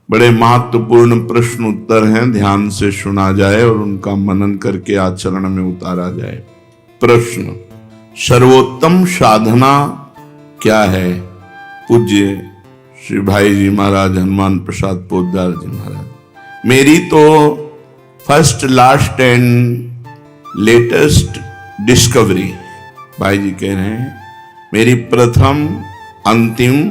बड़े महत्वपूर्ण प्रश्न उत्तर हैं, ध्यान से सुना जाए और उनका मनन करके आचरण में उतारा जाए। प्रश्न, सर्वोत्तम साधना क्या है? पूज्य श्री भाई जी महाराज हनुमान प्रसाद पोद्दार जी महाराज। मेरी तो first, last and latest discovery, भाई जी कह रहे हैं, मेरी प्रथम, अंतिम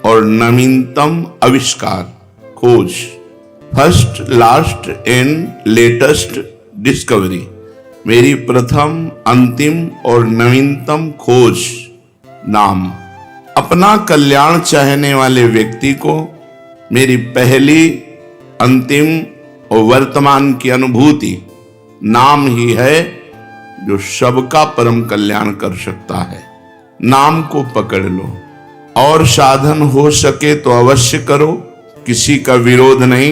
और नवीनतम आविष्कार, खोज, first, last and latest discovery, मेरी प्रथम, अंतिम और नवीनतम खोज, नाम। अपना कल्याण चाहने वाले व्यक्ति को मेरी पहली, अंतिम और वर्तमान की अनुभूति नाम ही है जो सबका परम कल्याण कर सकता है। नाम को पकड़ लो और साधन हो सके तो अवश्य करो, किसी का विरोध नहीं,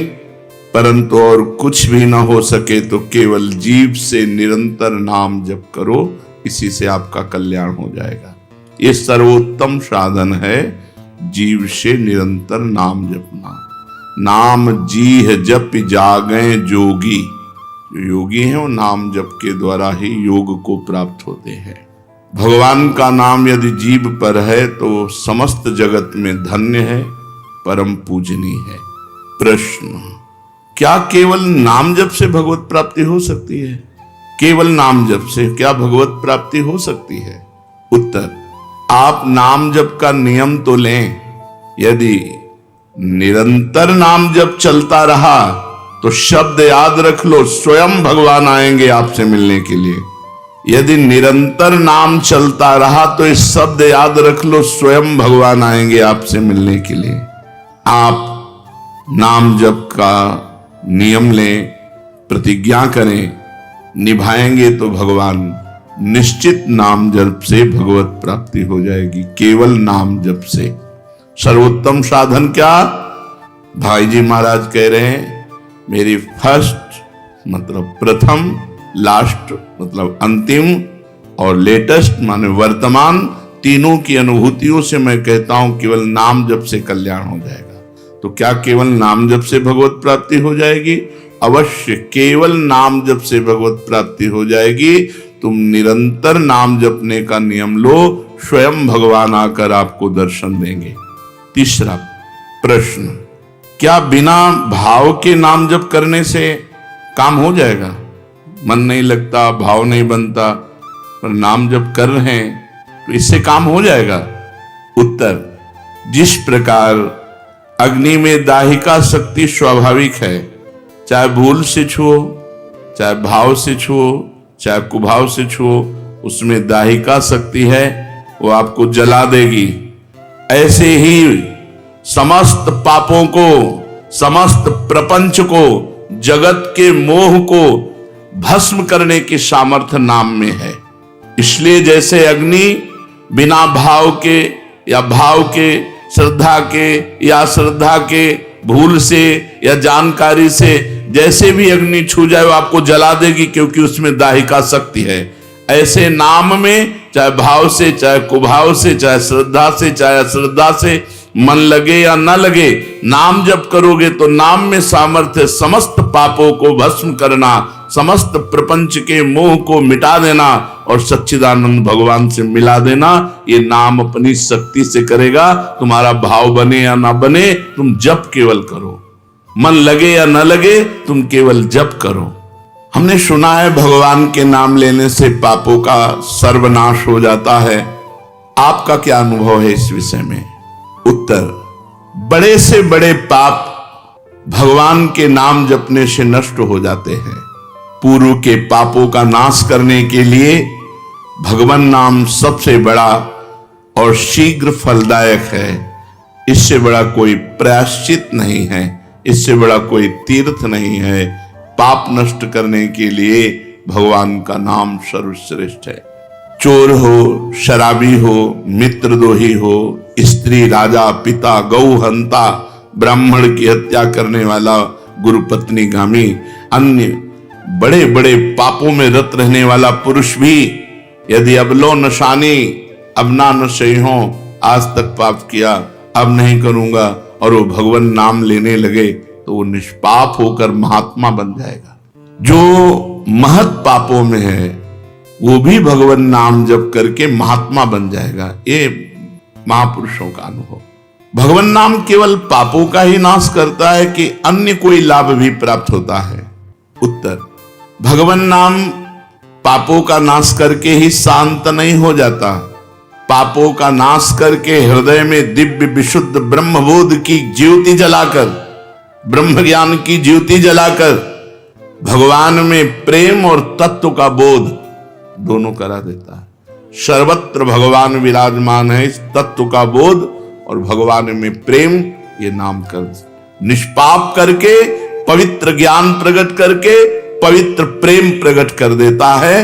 परंतु और कुछ भी ना हो सके तो केवल जीव से निरंतर नाम जप करो, इसी से आपका कल्याण हो जाएगा। ये सर्वोत्तम साधन है, जीव से निरंतर नाम जपना। नाम जीह जप जागें जोगी, जो योगी हैं वो नाम जप के द्वारा ही योग को प्राप्त होते हैं। भगवान का नाम यदि जीभ पर है तो समस्त जगत में धन्य है, परम पूजनीय है। प्रश्न, क्या केवल नाम जप से भगवत प्राप्ति हो सकती है? केवल नाम जप से क्या भगवत प्राप्ति हो सकती है? उत्तर, आप नाम जप का नियम तो लें, यदि निरंतर नाम जप चलता रहा तो शब्द याद रख लो, स्वयं भगवान आएंगे आपसे मिलने के लिए। यदि निरंतर नाम चलता रहा तो इस शब्द याद रख लो, स्वयं भगवान आएंगे आपसे मिलने के लिए। आप नाम जप का नियम लें, प्रतिज्ञा करें, निभाएंगे तो भगवान निश्चित नाम जप से भगवत प्राप्ति हो जाएगी, केवल नाम जप से। सर्वोत्तम साधन क्या? भाई जी महाराज कह रहे हैं, मेरी फर्स्ट मतलब प्रथम, लास्ट मतलब अंतिम और लेटेस्ट माने वर्तमान, तीनों की अनुभूतियों से मैं कहता हूं केवल नाम जप से कल्याण हो जाएगा। तो क्या केवल नाम जप से भगवत प्राप्ति हो जाएगी? अवश्य केवल नाम जप से भगवत प्राप्ति हो जाएगी। तुम निरंतर नाम जपने का नियम लो, स्वयं भगवान आकर आपको दर्शन देंगे। तीसरा प्रश्न, क्या बिना भाव के नाम जप करने से काम हो जाएगा? मन नहीं लगता, भाव नहीं बनता, पर नाम जप कर रहे हैं तो इससे काम हो जाएगा? उत्तर, जिस प्रकार अग्नि में दाहिका शक्ति स्वाभाविक है, चाहे भूल से छुओ, चाहे भाव से छुओ, चाहे कुभाव से छुओ, उसमें दाहिका शक्ति है, वो आपको जला देगी। ऐसे ही समस्त पापों को, समस्त प्रपंच को, जगत के मोह को भस्म करने की सामर्थ्य नाम में है। इसलिए जैसे अग्नि बिना भाव के या भाव के, श्रद्धा के या श्रद्धा के, भूल से या जानकारी से, जैसे भी अग्नि छू जाए वो आपको जला देगी, क्योंकि उसमें दाहिका शक्ति है। ऐसे नाम में चाहे भाव से, चाहे कुभाव से, चाहे श्रद्धा से, चाहे अश्रद्धा से, मन लगे या न लगे, नाम जप करोगे तो नाम में सामर्थ्य समस्त पापों को भस्म करना, समस्त प्रपंच के मोह को मिटा देना और सच्चिदानंद भगवान से मिला देना। ये नाम अपनी शक्ति से करेगा। तुम्हारा भाव बने या ना बने, तुम जप केवल करो, मन लगे या न लगे, तुम केवल जप करो। हमने सुना है भगवान के नाम लेने से पापों का सर्वनाश हो जाता है। आपका क्या अनुभव है इस विषय में? उत्तर, बड़े से बड़े पाप भगवान के नाम जपने से नष्ट हो जाते हैं। पूर्व के पापों का नाश करने के लिए भगवान नाम सबसे बड़ा और शीघ्र फलदायक है। इससे बड़ा कोई प्रायश्चित नहीं है, इससे बड़ा कोई तीर्थ नहीं है। पाप नष्ट करने के लिए भगवान का नाम सर्वश्रेष्ठ है। चोर हो, शराबी हो, मित्रद्रोही हो, स्त्री, राजा, पिता, गौ हंता, ब्राह्मण की हत्या करने वाला, गुरुपत्नी गामी, अन्य बड़े बड़े पापों में रत रहने वाला पुरुष भी यदि अब लो नशानी, अब ना नशे हो, आज तक पाप किया, अब नहीं करूंगा, और वो भगवान नाम लेने लगे तो वो निष्पाप होकर महात्मा बन जाएगा। जो महत पापों में है वो भी भगवान नाम जप करके महात्मा बन जाएगा। ये महापुरुषों का अनुभव। भगवान नाम केवल पापों का ही नाश करता है कि अन्य कोई लाभ भी प्राप्त होता है? उत्तर, भगवान नाम पापों का नाश करके ही शांत नहीं हो जाता। पापों का नाश करके हृदय में दिव्य विशुद्ध ब्रह्मबोध की ज्योति जलाकर, ब्रह्म ज्ञान की ज्योति जलाकर भगवान में प्रेम और तत्व का बोध दोनों करा देता है। सर्वत्र भगवान विराजमान है। इस तत्व का बोध और भगवान में प्रेम, ये नाम कर निष्पाप करके पवित्र ज्ञान प्रकट करके पवित्र प्रेम प्रकट कर देता है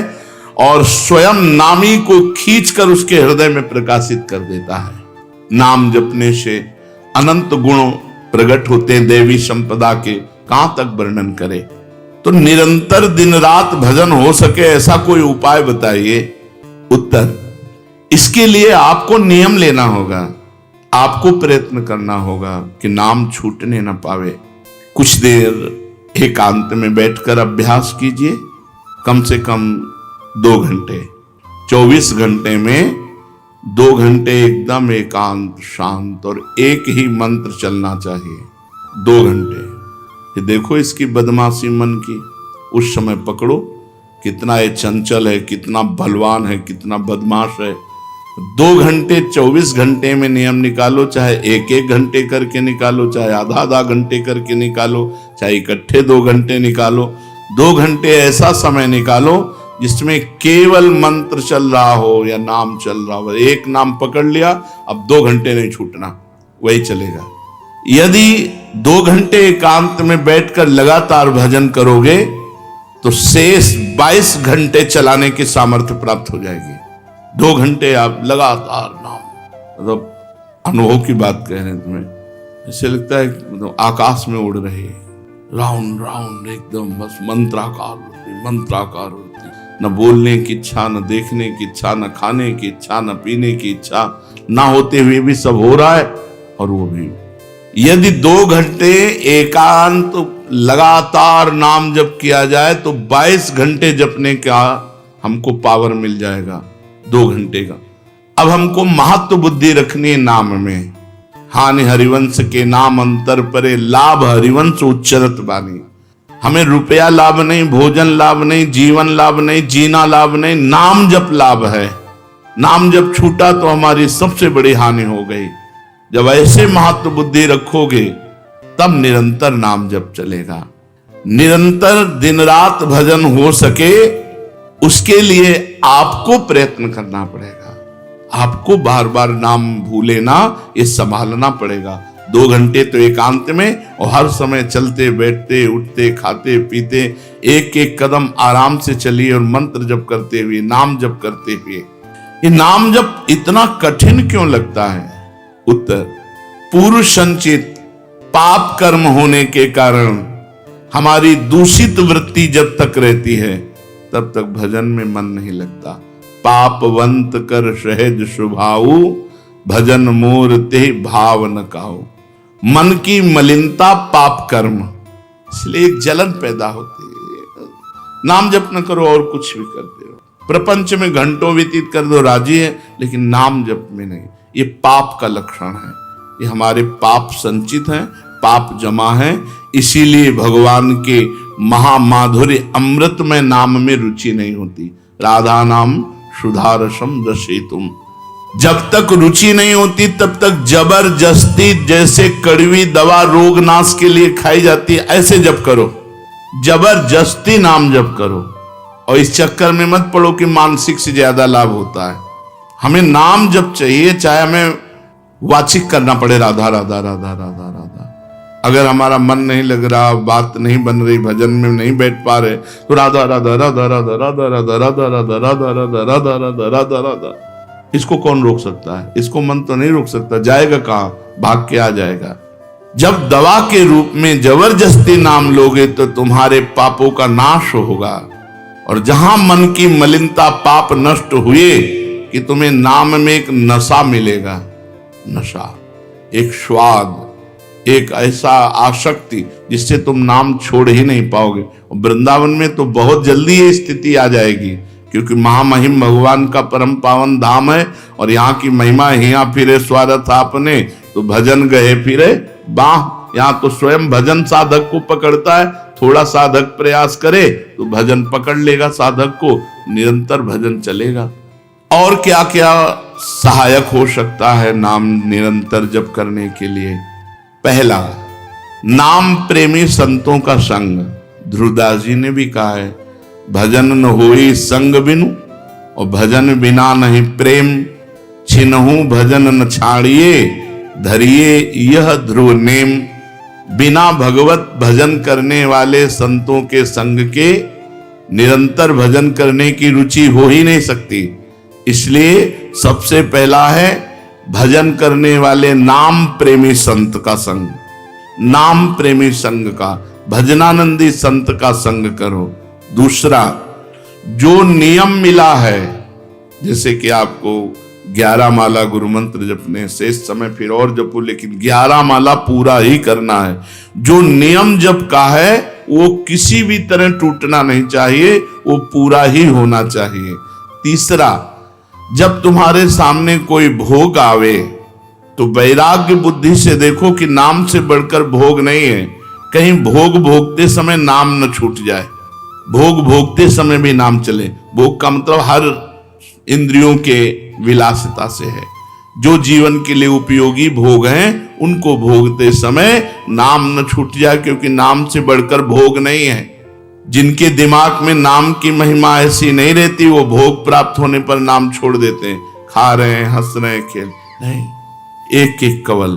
और स्वयं नामी को खींचकर उसके हृदय में प्रकाशित कर देता है। नाम जपने से अनंत गुण प्रकट होते हैं देवी संपदा के, कहां तक वर्णन करें। तो निरंतर दिन रात भजन हो सके ऐसा कोई उपाय बताइए। उत्तर, इसके लिए आपको नियम लेना होगा, आपको प्रयत्न करना होगा कि नाम छूटने न पावे। कुछ देर एकांत में बैठकर अभ्यास कीजिए, कम से कम 2 घंटे। 24 घंटे में 2 घंटे एकदम एकांत शांत और एक ही मंत्र चलना चाहिए। 2 घंटे। ये देखो इसकी बदमाशी मन की, उस समय पकड़ो कितना ये चंचल है, कितना बलवान है, कितना बदमाश है। 2 घंटे 24 घंटे में नियम निकालो, चाहे 1-1 घंटे करके निकालो, चाहे आधा घंटे करके निकालो, चाहे इकट्ठे 2 घंटे निकालो। 2 घंटे ऐसा समय निकालो जिसमें केवल मंत्र चल रहा हो या नाम चल रहा हो। एक नाम पकड़ लिया, अब 2 घंटे नहीं छूटना, वही चलेगा। यदि 2 घंटे एकांत में बैठकर लगातार भजन करोगे तो शेष 22 घंटे चलाने की सामर्थ्य प्राप्त हो जाएगी। 2 घंटे आप लगातार नाम, मतलब अनुभव की बात कह रहे हैं तुम्हें, ऐसे लगता है मतलब आकाश में उड़ रहे, राउंड राउंड एकदम बस मंत्राकार होती, न बोलने की इच्छा, न देखने की इच्छा, न खाने की इच्छा, न पीने की इच्छा, ना होते हुए भी सब हो रहा है। और वो भी यदि 2 घंटे एकांत लगातार नाम जप किया जाए तो 22 घंटे जपने का हमको पावर मिल जाएगा 2 घंटे का। अब हमको महत्व बुद्धि रखनी है नाम में। हानि हरिवंश के नाम अंतर परे, लाभ हरिवंश उच्चरत बानी। हमें रुपया लाभ नहीं, भोजन लाभ नहीं, जीवन लाभ नहीं, जीना लाभ नहीं, नाम जप लाभ है। नाम जब छूटा तो हमारी सबसे बड़ी हानि हो गई। जब ऐसे महत्व बुद्धि रखोगे तब निरंतर नाम जप चलेगा। निरंतर दिन रात भजन हो सके उसके लिए आपको प्रयत्न करना पड़ेगा। आपको बार बार नाम भूले ना, ये संभालना पड़ेगा। 2 घंटे तो एकांत में और हर समय चलते बैठते उठते खाते पीते एक एक कदम आराम से चलिए और मंत्र जप करते हुए, नाम जप करते हुए। ये नाम जप इतना कठिन क्यों लगता है? उत्तर, पूर्व संचित पाप कर्म होने के कारण हमारी दूषित वृत्ति जब तक रहती है तब तक भजन में मन नहीं लगता। पापवंत कर सहज स्वभाव, भजन मोर ते भाव न काऊ। मन की मलिनता पाप कर्म, इसलिए एक जलन पैदा होती है। नाम जप न करो और कुछ भी करते हो, प्रपंच में घंटों व्यतीत कर दो, राजी है, लेकिन नाम जप में नहीं। ये पाप का लक्षण है। ये हमारे पाप संचित हैं, पाप जमा है। इसीलिए भगवान के महामाधुर्य अमृत में नाम में रुचि नहीं होती। राधा नाम सुधारसम रसेतुम। जब तक रुचि नहीं होती तब तक जबरदस्ती, जैसे कड़वी दवा रोग नाश के लिए खाई जाती है, ऐसे जप करो, जबरदस्ती नाम जप करो। और इस चक्कर में मत पड़ो कि मानसिक से ज्यादा लाभ होता है। हमें नाम जप चाहिए, चाहे हमें वाचिक करना पड़े राधा राधा राधा राधा राधा। अगर हमारा मन नहीं लग रहा, बात नहीं बन रही, भजन में नहीं बैठ पा रहे, तो राधा राधा राधा राधा राधा राधा राधा राधा राधा राधा राधा राधा राधा राधा। इसको कौन रोक सकता है? इसको मन तो नहीं रोक सकता, जाएगा कहां? भाग के आ जाएगा। जब दवा के रूप में जबरदस्ती नाम लोगे तो तुम्हारे पापों का नाश होगा। और जहां मन की मलिनता पाप नष्ट हुए कि तुम्हें नाम में एक नशा मिलेगा, नशा, एक स्वाद, एक ऐसा आसक्ति जिससे तुम नाम छोड़ ही नहीं पाओगे। वृंदावन में तो बहुत जल्दी ये स्थिति आ जाएगी, क्योंकि महामहिम भगवान का परम पावन धाम है और यहाँ की महिमा हिया फिरे स्वार्थ आपने, तो भजन गए फिरे बाह। यहाँ तो स्वयं भजन साधक को पकड़ता है, थोड़ा साधक प्रयास करे तो भजन पकड़ लेगा साधक को, निरंतर भजन चलेगा। और क्या क्या सहायक हो सकता है नाम निरंतर जप करने के लिए? पहला, नाम प्रेमी संतों का संग। ध्रुवदास जी ने भी कहा है, भजन न होई संग बिनु, और भजन बिना नहीं प्रेम, छिनहु भजन न छाड़िए, धरिए यह ध्रुव नेम। बिना भगवत भजन करने वाले संतों के संग के निरंतर भजन करने की रुचि हो ही नहीं सकती। इसलिए सबसे पहला है भजन करने वाले नाम प्रेमी संत का संग। नाम प्रेमी संग का, भजनानंदी संत का संग करो। दूसरा, जो नियम मिला है, जैसे कि आपको 11 माला गुरु मंत्र जपने, शेष समय फिर और जपो, लेकिन 11 माला पूरा ही करना है। जो नियम जप का है वो किसी भी तरह टूटना नहीं चाहिए, वो पूरा ही होना चाहिए। तीसरा, जब तुम्हारे सामने कोई भोग आवे तो वैराग्य बुद्धि से देखो कि नाम से बढ़कर भोग नहीं है। कहीं भोग भोगते समय नाम न छूट जाए, भोग भोगते समय भी नाम चले। भोग का मतलब हर इंद्रियों के विलासिता से है। जो जीवन के लिए उपयोगी भोग हैं उनको भोगते समय नाम न छूट जाए, क्योंकि नाम से बढ़कर भोग नहीं है। जिनके दिमाग में नाम की महिमा ऐसी नहीं रहती, वो भोग प्राप्त होने पर नाम छोड़ देते हैं। खा रहे हैं, हंस रहे हैं, खेल नहीं, एक एक कवल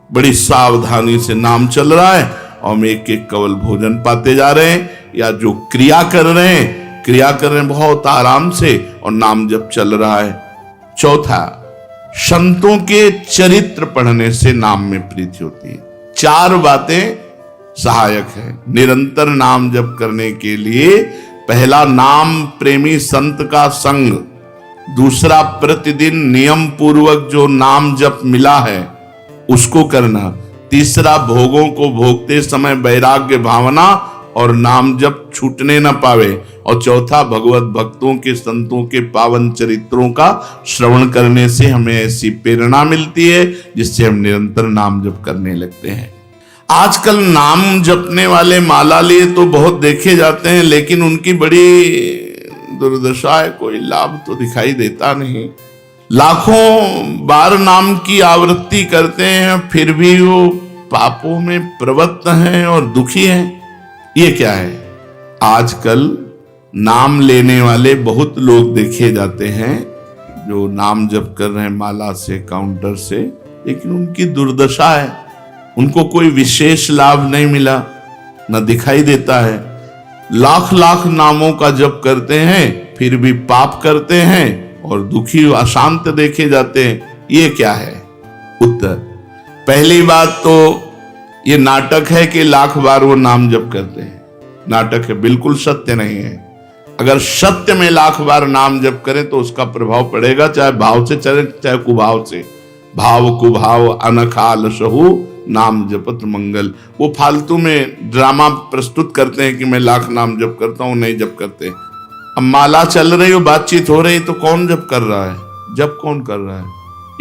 बड़ी सावधानी से नाम चल रहा है और हम एक एक कवल भोजन पाते जा रहे हैं, या जो क्रिया कर रहे हैं बहुत आराम से और नाम जब चल रहा है। चौथा, संतों के चरित्र पढ़ने से नाम में प्रीति होती है। 4 बातें सहायक है निरंतर नाम जप करने के लिए। पहला, नाम प्रेमी संत का संग। दूसरा, प्रतिदिन नियम पूर्वक जो नाम जप मिला है उसको करना। तीसरा, भोगों को भोगते समय वैराग्य भावना और नाम जप छूटने न पावे। और चौथा, भगवत भक्तों के संतों के पावन चरित्रों का श्रवण करने से हमें ऐसी प्रेरणा मिलती है जिससे हम निरंतर नाम जप करने लगते हैं। आजकल नाम जपने वाले माला लिए तो बहुत देखे जाते हैं, लेकिन उनकी बड़ी दुर्दशा है, कोई लाभ तो दिखाई देता नहीं। लाखों बार नाम की आवृत्ति करते हैं, फिर भी वो पापों में प्रवृत्त हैं और दुखी हैं। ये क्या है? आजकल नाम लेने वाले बहुत लोग देखे जाते हैं जो नाम जप कर रहे हैं माला से, काउंटर से, लेकिन उनकी दुर्दशा है, उनको कोई विशेष लाभ नहीं मिला, न दिखाई देता है। लाख लाख नामों का जप करते हैं फिर भी पाप करते हैं और दुखी अशांत देखे जाते हैं। ये क्या है? उत्तर, पहली बात तो ये नाटक है कि लाख बार वो नाम जप करते हैं। नाटक है, बिल्कुल सत्य नहीं है। अगर सत्य में लाख बार नाम जप करें तो उसका प्रभाव पड़ेगा, चाहे भाव से चले चाहे कुभाव से। भाव कुभाव अनखाल सहु नाम जपत मंगल। वो फालतू में ड्रामा प्रस्तुत करते हैं कि मैं लाख नाम जप करता हूं, नहीं जप करते। अब माला चल रही हो, बातचीत हो रही, तो कौन जप कर रहा है? जप कौन कर रहा है?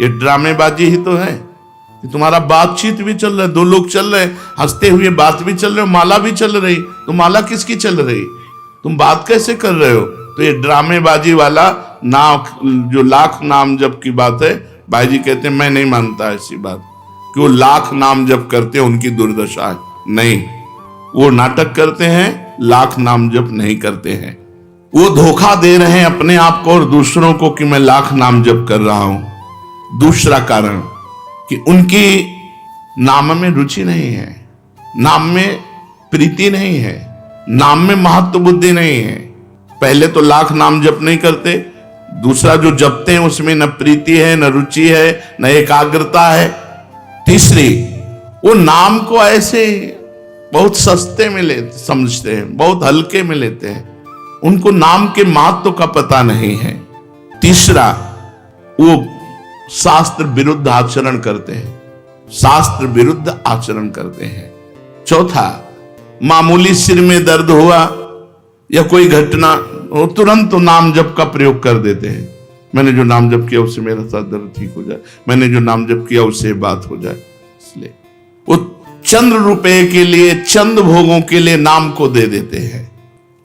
ये ड्रामेबाजी ही तो है। तुम्हारा बातचीत भी चल रहा है, 2 लोग चल रहे हैं, हंसते हुए बात भी चल रहे हो, माला भी चल रही, तो माला किसकी चल रही? तुम बात कैसे कर रहे हो? तो ये ड्रामेबाजी वाला जो लाख नाम जप की बात है, भाई जी कहते हैं मैं नहीं मानता ऐसी बात कि वो लाख नाम जप करते हैं उनकी दुर्दशा है। नहीं, वो नाटक करते हैं, लाख नाम जप नहीं करते हैं। वो धोखा दे रहे हैं अपने आप को और दूसरों को कि मैं लाख नाम जप कर रहा हूं। दूसरा कारण कि उनकी नाम में रुचि नहीं है, नाम में प्रीति नहीं है, नाम में महत्व बुद्धि नहीं है। पहले तो लाख नाम जप नहीं करते, दूसरा जो जपते हैं उसमें न प्रीति है, न रुचि है, न एकाग्रता है। तीसरी, वो नाम को ऐसे बहुत सस्ते में समझते हैं, बहुत हल्के में लेते हैं, उनको नाम के महत्व का पता नहीं है। तीसरा, वो शास्त्र विरुद्ध आचरण करते हैं। शास्त्र विरुद्ध आचरण करते हैं। चौथा, मामूली सिर में दर्द हुआ या कोई घटना हो, तुरंत तो नाम जप का प्रयोग कर देते हैं। मैंने जो नाम जप किया उससे मेरा सर दर्द ठीक हो जाए, मैंने जो नाम जप किया उससे बात हो जाए। इसलिए वो चंद रुपए के लिए, चंद भोगों के लिए नाम को दे देते हैं।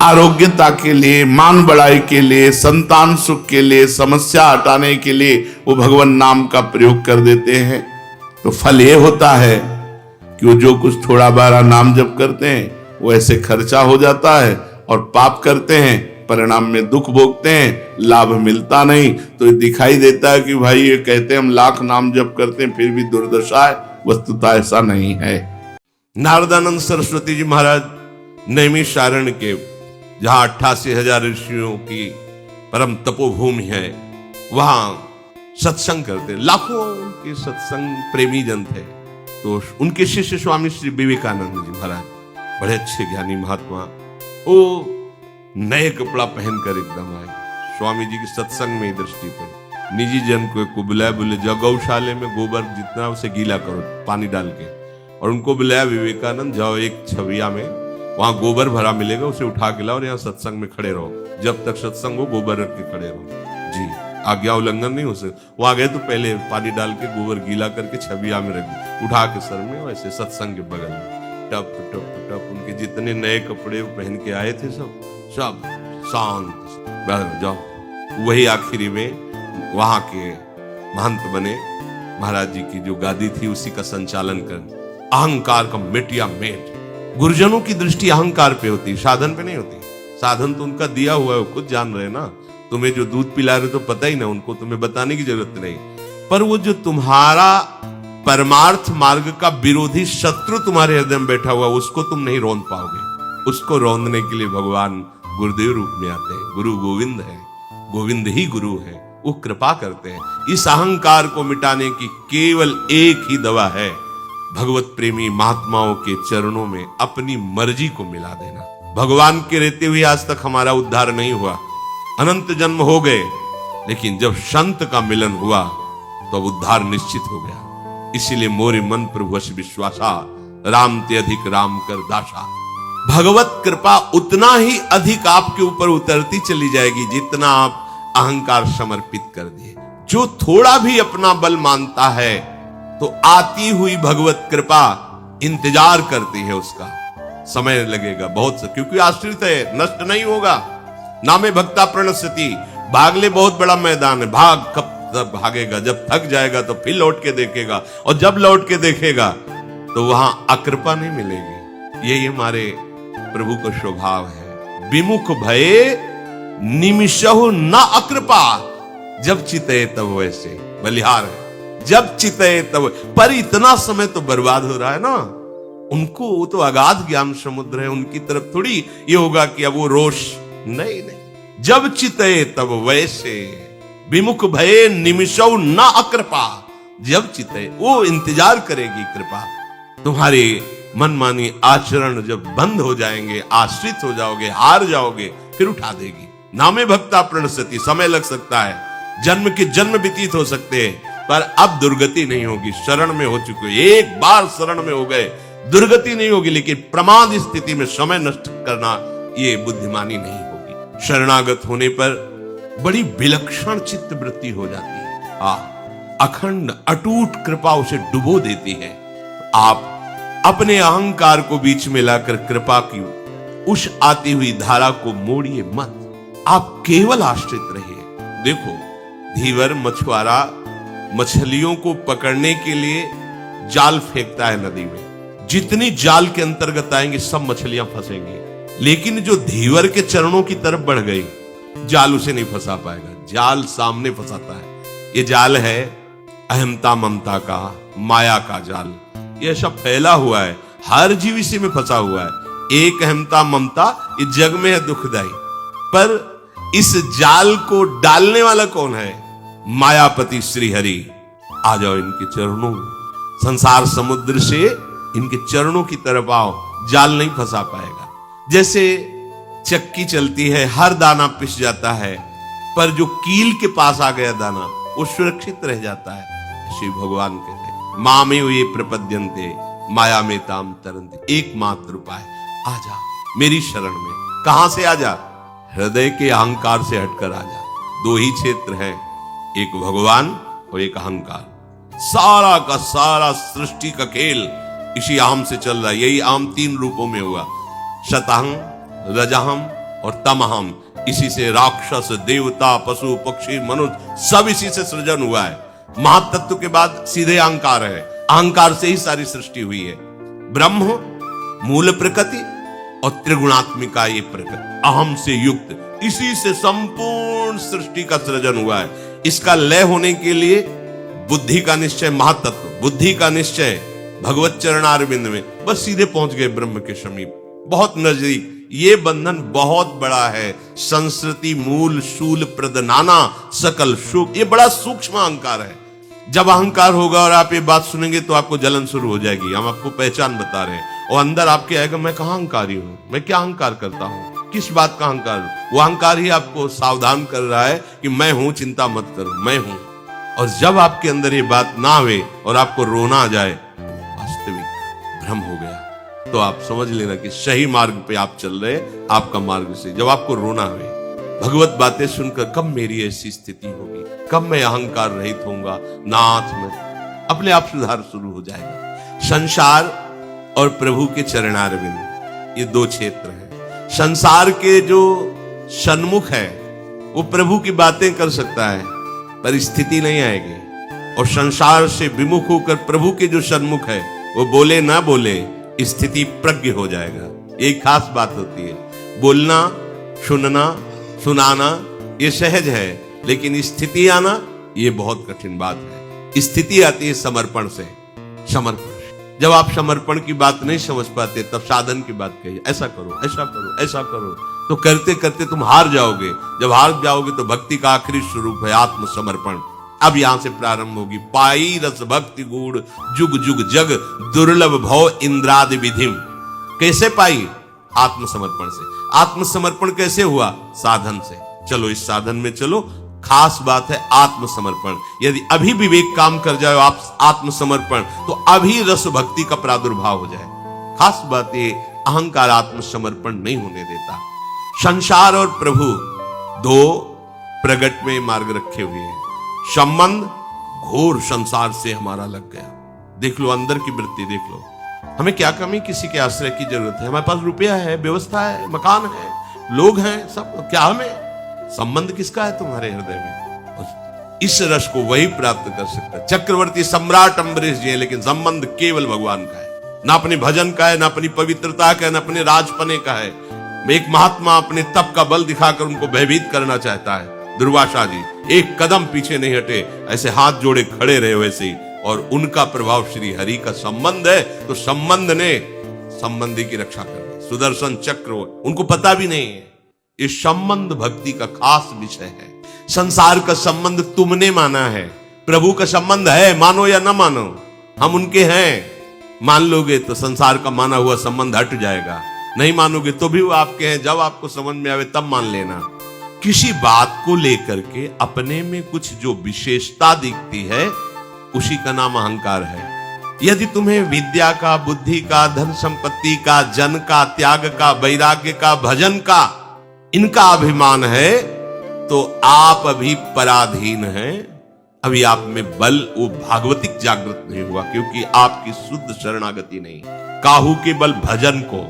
आरोग्यता के लिए, मान बढ़ाई के लिए, संतान सुख के लिए, समस्या हटाने के लिए वो भगवान नाम का प्रयोग कर देते हैं। तो फल ये होता है कि वो जो कुछ थोड़ा बारा नाम जप करते हैं वो ऐसे खर्चा हो जाता है, और पाप करते हैं परिणाम में दुख भोगते हैं, लाभ मिलता नहीं। तो ये दिखाई देता है कि भाई ये कहते हैं हम लाख नाम जप करते हैं फिर भी दुर्दशा है, वस्तुतः ऐसा नहीं है। नारदानंद सरस्वती जी महाराज नैमिषारण्य के, जहां 88,000 ऋषियों की परम तपोभूमि है, वहां सत्संग करते, लाखों के सत्संग प्रेमी जन थे। तो उनके शिष्य स्वामी श्री विवेकानंद जी महाराज, बड़े अच्छे ज्ञानी महात्मा, वो नए कपड़ा पहनकर एकदम आए। स्वामी जी के सत्संग में ही दृष्टि पड़ी। निजी जन को बुलाया, बोले जाओ गौशाले में गोबर जितना उसे गीला करो पानी डाल के, और उनको बुलाया विवेकानंद, जाओ एक छविया में वहां गोबर भरा मिलेगा, उसे उठा के लाओ और यहाँ सत्संग में खड़े रहो, जब तक सत्संग हो गोबर रख के खड़े रहो। जी, आज्ञा उल्लंघन नहीं हो सकता। वो आ गए तो पहले पानी डाल के गोबर गीला करके छविया में रख, उठा के सर में, वैसे सत्संग के बगल में टप टप टप उनके जितने नए कपड़े पहन के आए थे सब शांत, जाओ। वही आखिरी में वहां के महंत बने, महाराज जी की जो गादी थी उसी का संचालन कर। अहंकार का मिटिया मेट। गुरुजनों की दृष्टि अहंकार पे होती, साधन पे नहीं होती। साधन तो उनका दिया हुआ है, खुद जान रहे ना। तुम्हें जो दूध पिला रहे तो पता ही ना उनको, तुम्हें बताने की जरूरत नहीं। पर वो जो तुम्हारा परमार्थ मार्ग का विरोधी शत्रु तुम्हारे हृदय में बैठा हुआ, उसको तुम नहीं रोंद पाओगे। उसको रोंदने के लिए भगवान गुरुदेव रूप में आते हैं। गुरु गोविंद है, गोविंद ही गुरु है, वो कृपा करते हैं। इस अहंकार को मिटाने की केवल एक ही दवा है, भगवत प्रेमी महात्माओं के चरणों में अपनी मर्जी को मिला देना। भगवान के रहते हुए आज तक हमारा उद्धार नहीं हुआ, अनंत जन्म हो गए, लेकिन जब संत का मिलन हुआ तो उद्धार निश्चित हो गया। इसीलिए मोरे मन प्रभु वश विश्वासा, राम ते अधिक राम कर दासा। भगवत कृपा उतना ही अधिक आपके ऊपर उतरती चली जाएगी जितना आप अहंकार समर्पित कर दिए। जो थोड़ा भी अपना बल मानता है तो आती हुई भगवत कृपा इंतजार करती है, उसका समय लगेगा बहुत, क्योंकि आश्रित है, नष्ट नहीं होगा। नामे भक्ता प्रणश्यति। भाग ले, बहुत बड़ा मैदान है, भाग कब तक भागेगा, जब थक जाएगा तो फिर लौट के देखेगा, और जब लौट के देखेगा तो वहां अकृपा नहीं मिलेगी। यही हमारे प्रभु का स्वभाव है। विमुख भये निमिषहु न अकृपा, जब चिते तब वैसे बलिहार है, जब चिते तब। पर इतना समय तो बर्बाद हो रहा है ना उनको, वो तो अगाध ज्ञान समुद्र है, उनकी तरफ थोड़ी ये होगा कि अब वो रोष, नहीं नहीं, जब चिते तब वैसे। विमुख भये निमिषौ न अकृपा, जब चिते, वो इंतजार करेगी कृपा। तुम्हारे मनमानी आचरण जब बंद हो जाएंगे, आश्रित हो जाओगे, हार जाओगे, फिर उठा देगी। नामे भक्ता प्रणश्यति। समय लग सकता है, जन्म के जन्म व्यतीत हो सकते हैं, पर अब दुर्गति नहीं होगी। शरण में हो चुके, एक बार शरण में हो गए, दुर्गति नहीं होगी। लेकिन प्रमाद स्थिति में समय नष्ट करना ये बुद्धिमानी नहीं होगी। शरणागत होने पर बड़ी विलक्षण चित्त वृत्ति हो जाती है। अखंड अटूट कृपा उसे डुबो देती है। आप अपने अहंकार को बीच में लाकर कृपा की उस आती हुई धारा को मोड़िए मत, आप केवल आश्रित रहिए। देखो, धीवर मछुआरा मछलियों को पकड़ने के लिए जाल फेंकता है नदी में, जितनी जाल के अंतर्गत आएंगे सब मछलियां फंसेंगी। लेकिन जो धीवर के चरणों की तरफ बढ़ गई, जाल उसे नहीं फंसा पाएगा, जाल सामने फंसाता है। ये जाल है अहमता ममता का, माया का जाल। ये सब फैला हुआ है, हर जीव इसी में फंसा हुआ है। एक अहमता ममता इस जग में है दुखदाई, पर इस जाल को डालने वाला कौन है? मायापति श्री हरि। आ जाओ इनके चरणों, संसार समुद्र से इनके चरणों की तरफ आओ, जाल नहीं फंसा पाएगा। जैसे चक्की चलती है, हर दाना पिस जाता है, पर जो कील के पास आ गया दाना वो सुरक्षित रह जाता है। श्री भगवान कहते हैं मामेव ये प्रपद्यन्ते माया में ताम तरन्ति। एकमात्र उपाय, आजा मेरी शरण में। कहां से आजा? हृदय के अहंकार से हटकर आजा। दो ही क्षेत्र हैं, एक भगवान और एक अहंकार। सारा का सारा सृष्टि का खेल इसी अहम से चल रहा है। यही अहम तीन रूपों में हुआ, शतहम, रजहम और तमहम। इसी से राक्षस, देवता, पशु, पक्षी, मनुष्य सब इसी से सृजन हुआ है। महातत्व के बाद सीधे अहंकार है, अहंकार से ही सारी सृष्टि हुई है। ब्रह्म मूल प्रकृति और त्रिगुणात्मिका ये प्रकृति अहम से युक्त, इसी से संपूर्ण सृष्टि का सृजन हुआ है। इसका लय होने के लिए बुद्धि का निश्चय, महातत्व बुद्धि का निश्चय भगवत चरणारविंद में, बस सीधे पहुंच गए ब्रह्म के समीप, बहुत नजदीक। ये बंधन बहुत बड़ा है। संस्कृति मूल शूल प्रदनाना सकल सुख, ये बड़ा सूक्ष्म अहंकार है। जब अहंकार होगा और आप ये बात सुनेंगे तो आपको जलन शुरू हो जाएगी। हम आपको पहचान बता रहे हैं और अंदर आपके आएगा, मैं कहाँ अहंकारी हूं, मैं क्या अहंकार करता हूं, किस बात का अहंकार? वो अहंकार ही आपको सावधान कर रहा है कि मैं हूं, चिंता मत करो, मैं हूं। और जब आपके अंदर ये बात ना आवे और आपको रोना आ जाए, वास्तविक भ्रम हो गया, तो आप समझ लेना कि सही मार्ग पे आप चल रहे, आपका मार्ग से। जब आपको रोना आवे, भगवत बातें सुनकर, कब मेरी ऐसी स्थिति होगी, कब मैं अहंकार रहित होऊंगा, नाथ में अपने आप सुधार शुरू हो जाएगा। संसार और प्रभु के चरणारविंद, ये दो क्षेत्र हैं। संसार के जो सन्मुख है वो प्रभु की बातें कर सकता है, पर स्थिति नहीं आएगी। और संसार से विमुख होकर प्रभु के जो सन्मुख है, वो बोले ना बोले, स्थिति प्रज्ञ हो जाएगा। एक खास बात होती है, बोलना, सुनना, सुनाना ये सहज है, लेकिन स्थिति आना ये बहुत कठिन बात है। स्थिति आती है समर्पण से, समर्पण। जब आप समर्पण की बात नहीं समझ पाते, तब साधन की बात कहिए, ऐसा करो, ऐसा करो, ऐसा करो, तो करते करते तुम हार जाओगे। जब हार जाओगे तो भक्ति का आखिरी स्वरूप है आत्मसमर्पण। अब यहां से प्रारंभ होगी। पाई रस भक्ति गुण जुग जुग जग दुर्लभ भव इंद्रादि विधिम। कैसे पाई? आत्मसमर्पण से। आत्मसमर्पण कैसे हुआ? साधन से। चलो इस साधन में चलो। खास बात है आत्मसमर्पण। यदि अभी विवेक काम कर जाए आप आत्मसमर्पण, तो अभी रस भक्ति का प्रादुर्भाव हो जाए। खास बात ये, अहंकार आत्मसमर्पण नहीं होने देता। संसार और प्रभु दो प्रगट में मार्ग रखे हुए हैं। संबंध घोर संसार से हमारा लग गया। देख लो अंदर की वृत्ति, देख लो। हमें क्या कमी, किसी के आश्रय की जरूरत है? हमारे पास रुपया है, व्यवस्था है, मकान है, लोग हैं, सब। क्या हमें संबंध किसका है तुम्हारे हृदय में? और इस रस को वही प्राप्त कर सकता है। चक्रवर्ती सम्राट अम्बरीश जी है, लेकिन संबंध केवल भगवान का है। ना अपने भजन का है, ना अपनी पवित्रता का है, ना अपने राजपने का है। एक महात्मा अपने तप का बल दिखाकर उनको भयभीत करना चाहता है। दुर्वासा जी एक कदम पीछे नहीं हटे, ऐसे हाथ जोड़े खड़े रहे वैसे ही। और उनका प्रभाव श्री हरि का संबंध है, तो संबंध ने संबंधी की रक्षा कर दी। सुदर्शन चक्र उनको पता भी नहीं है। इस संबंध भक्ति का खास विषय है। संसार का संबंध तुमने माना है, प्रभु का संबंध है, मानो या ना मानो, हम उनके हैं। मान लोगे तो संसार का माना हुआ संबंध हट जाएगा, नहीं मानोगे तो भी वो आपके हैं। जब आपको समझ में आवे तब मान लेना। किसी बात को लेकर के अपने में कुछ जो विशेषता दिखती है, उसी का नाम अहंकार है। यदि तुम्हें विद्या का, बुद्धि का, धन संपत्ति का, जन का, त्याग का, वैराग्य का, भजन का, इनका अभिमान है, तो आप अभी पराधीन हैं। अभी आप में बल वो भागवतिक जागृत नहीं हुआ, क्योंकि आपकी शुद्ध शरणागति नहीं। काहू के बल भजन को,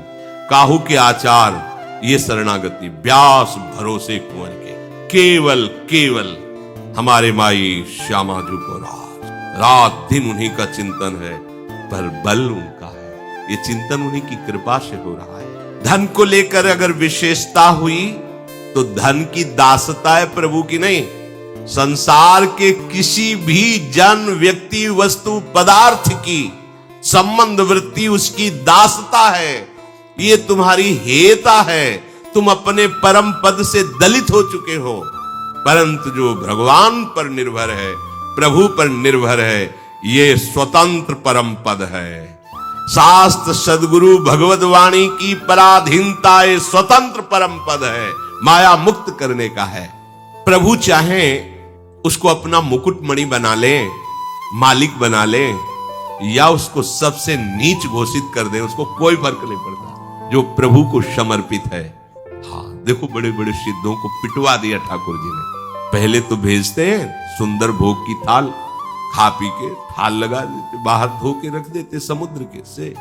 काहू के आचार, ये शरणागति। व्यास भरोसे कुंवर के, केवल केवल हमारे माई श्यामाजू को रात दिन उन्हीं का चिंतन है, पर बल उनका है। ये चिंतन उन्हीं की कृपा से हो रहा है। धन को लेकर अगर विशेषता हुई तो धन की दासता है, प्रभु की नहीं। संसार के किसी भी जन, व्यक्ति, वस्तु, पदार्थ की संबंध वृत्ति उसकी दासता है। ये तुम्हारी हेता है। तुम अपने परम पद से दलित हो चुके हो, परंतु जो भगवान पर निर्भर है, प्रभु पर निर्भर है, ये स्वतंत्र परम पद है। शास्त्र सदगुरु भगवत वाणी की पराधीनता ये स्वतंत्र परम पद है, माया मुक्त करने का है। प्रभु चाहे उसको अपना मुकुटमणि बना ले, मालिक बना ले, या उसको सबसे नीच घोषित कर दें, उसको कोई फर्क नहीं पड़ता, जो प्रभु को समर्पित है। हाँ देखो, बड़े बड़े सिद्धों को पिटवा दिया ठाकुर जी ने। पहले तो भेजते हैं सुंदर भोग की थाल, खा पी के थाल लगा देते, बाहर धो के रख देते समुद्र के से,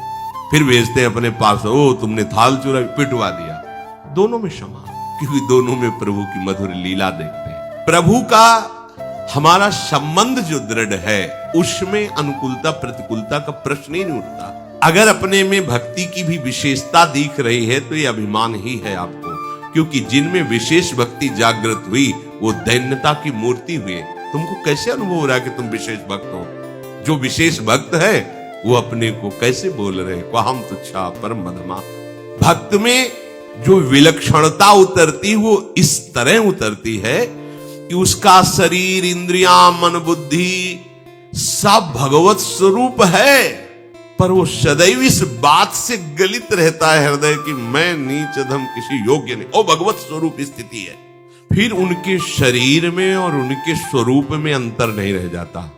फिर भेजते हैं अपने पास, ओ तुमने थाल चुरा, पिटवा दिया। दोनों में क्षमा, क्योंकि दोनों में प्रभु की मधुर लीला देखते हैं। प्रभु का हमारा संबंध जो दृढ़ है, उसमें अनुकूलता प्रतिकूलता का प्रश्न ही नहीं उठता। अगर अपने में भक्ति की भी विशेषता दिख रही है तो ये अभिमान ही है आपको, क्योंकि जिनमें विशेष भक्ति जागृत हुई वो दैन्यता की मूर्ति हुए। तुमको कैसे अनुभव हो रहा है कि तुम विशेष भक्त हो? जो विशेष भक्त है वो अपने को कैसे बोल रहे हैं, हम तुच्छा परम मधमा। भक्त में जो विलक्षणता उतरती वो इस तरह उतरती है कि उसका शरीर, इंद्रियां, मन, बुद्धि सब भगवत स्वरूप है, पर वो सदैव इस बात से गलित रहता है हृदय कि मैं नीच अधम किसी योग्य नहीं। वो भगवत स्वरूप स्थिति है। फिर उनके शरीर में और उनके स्वरूप में अंतर नहीं रह जाता।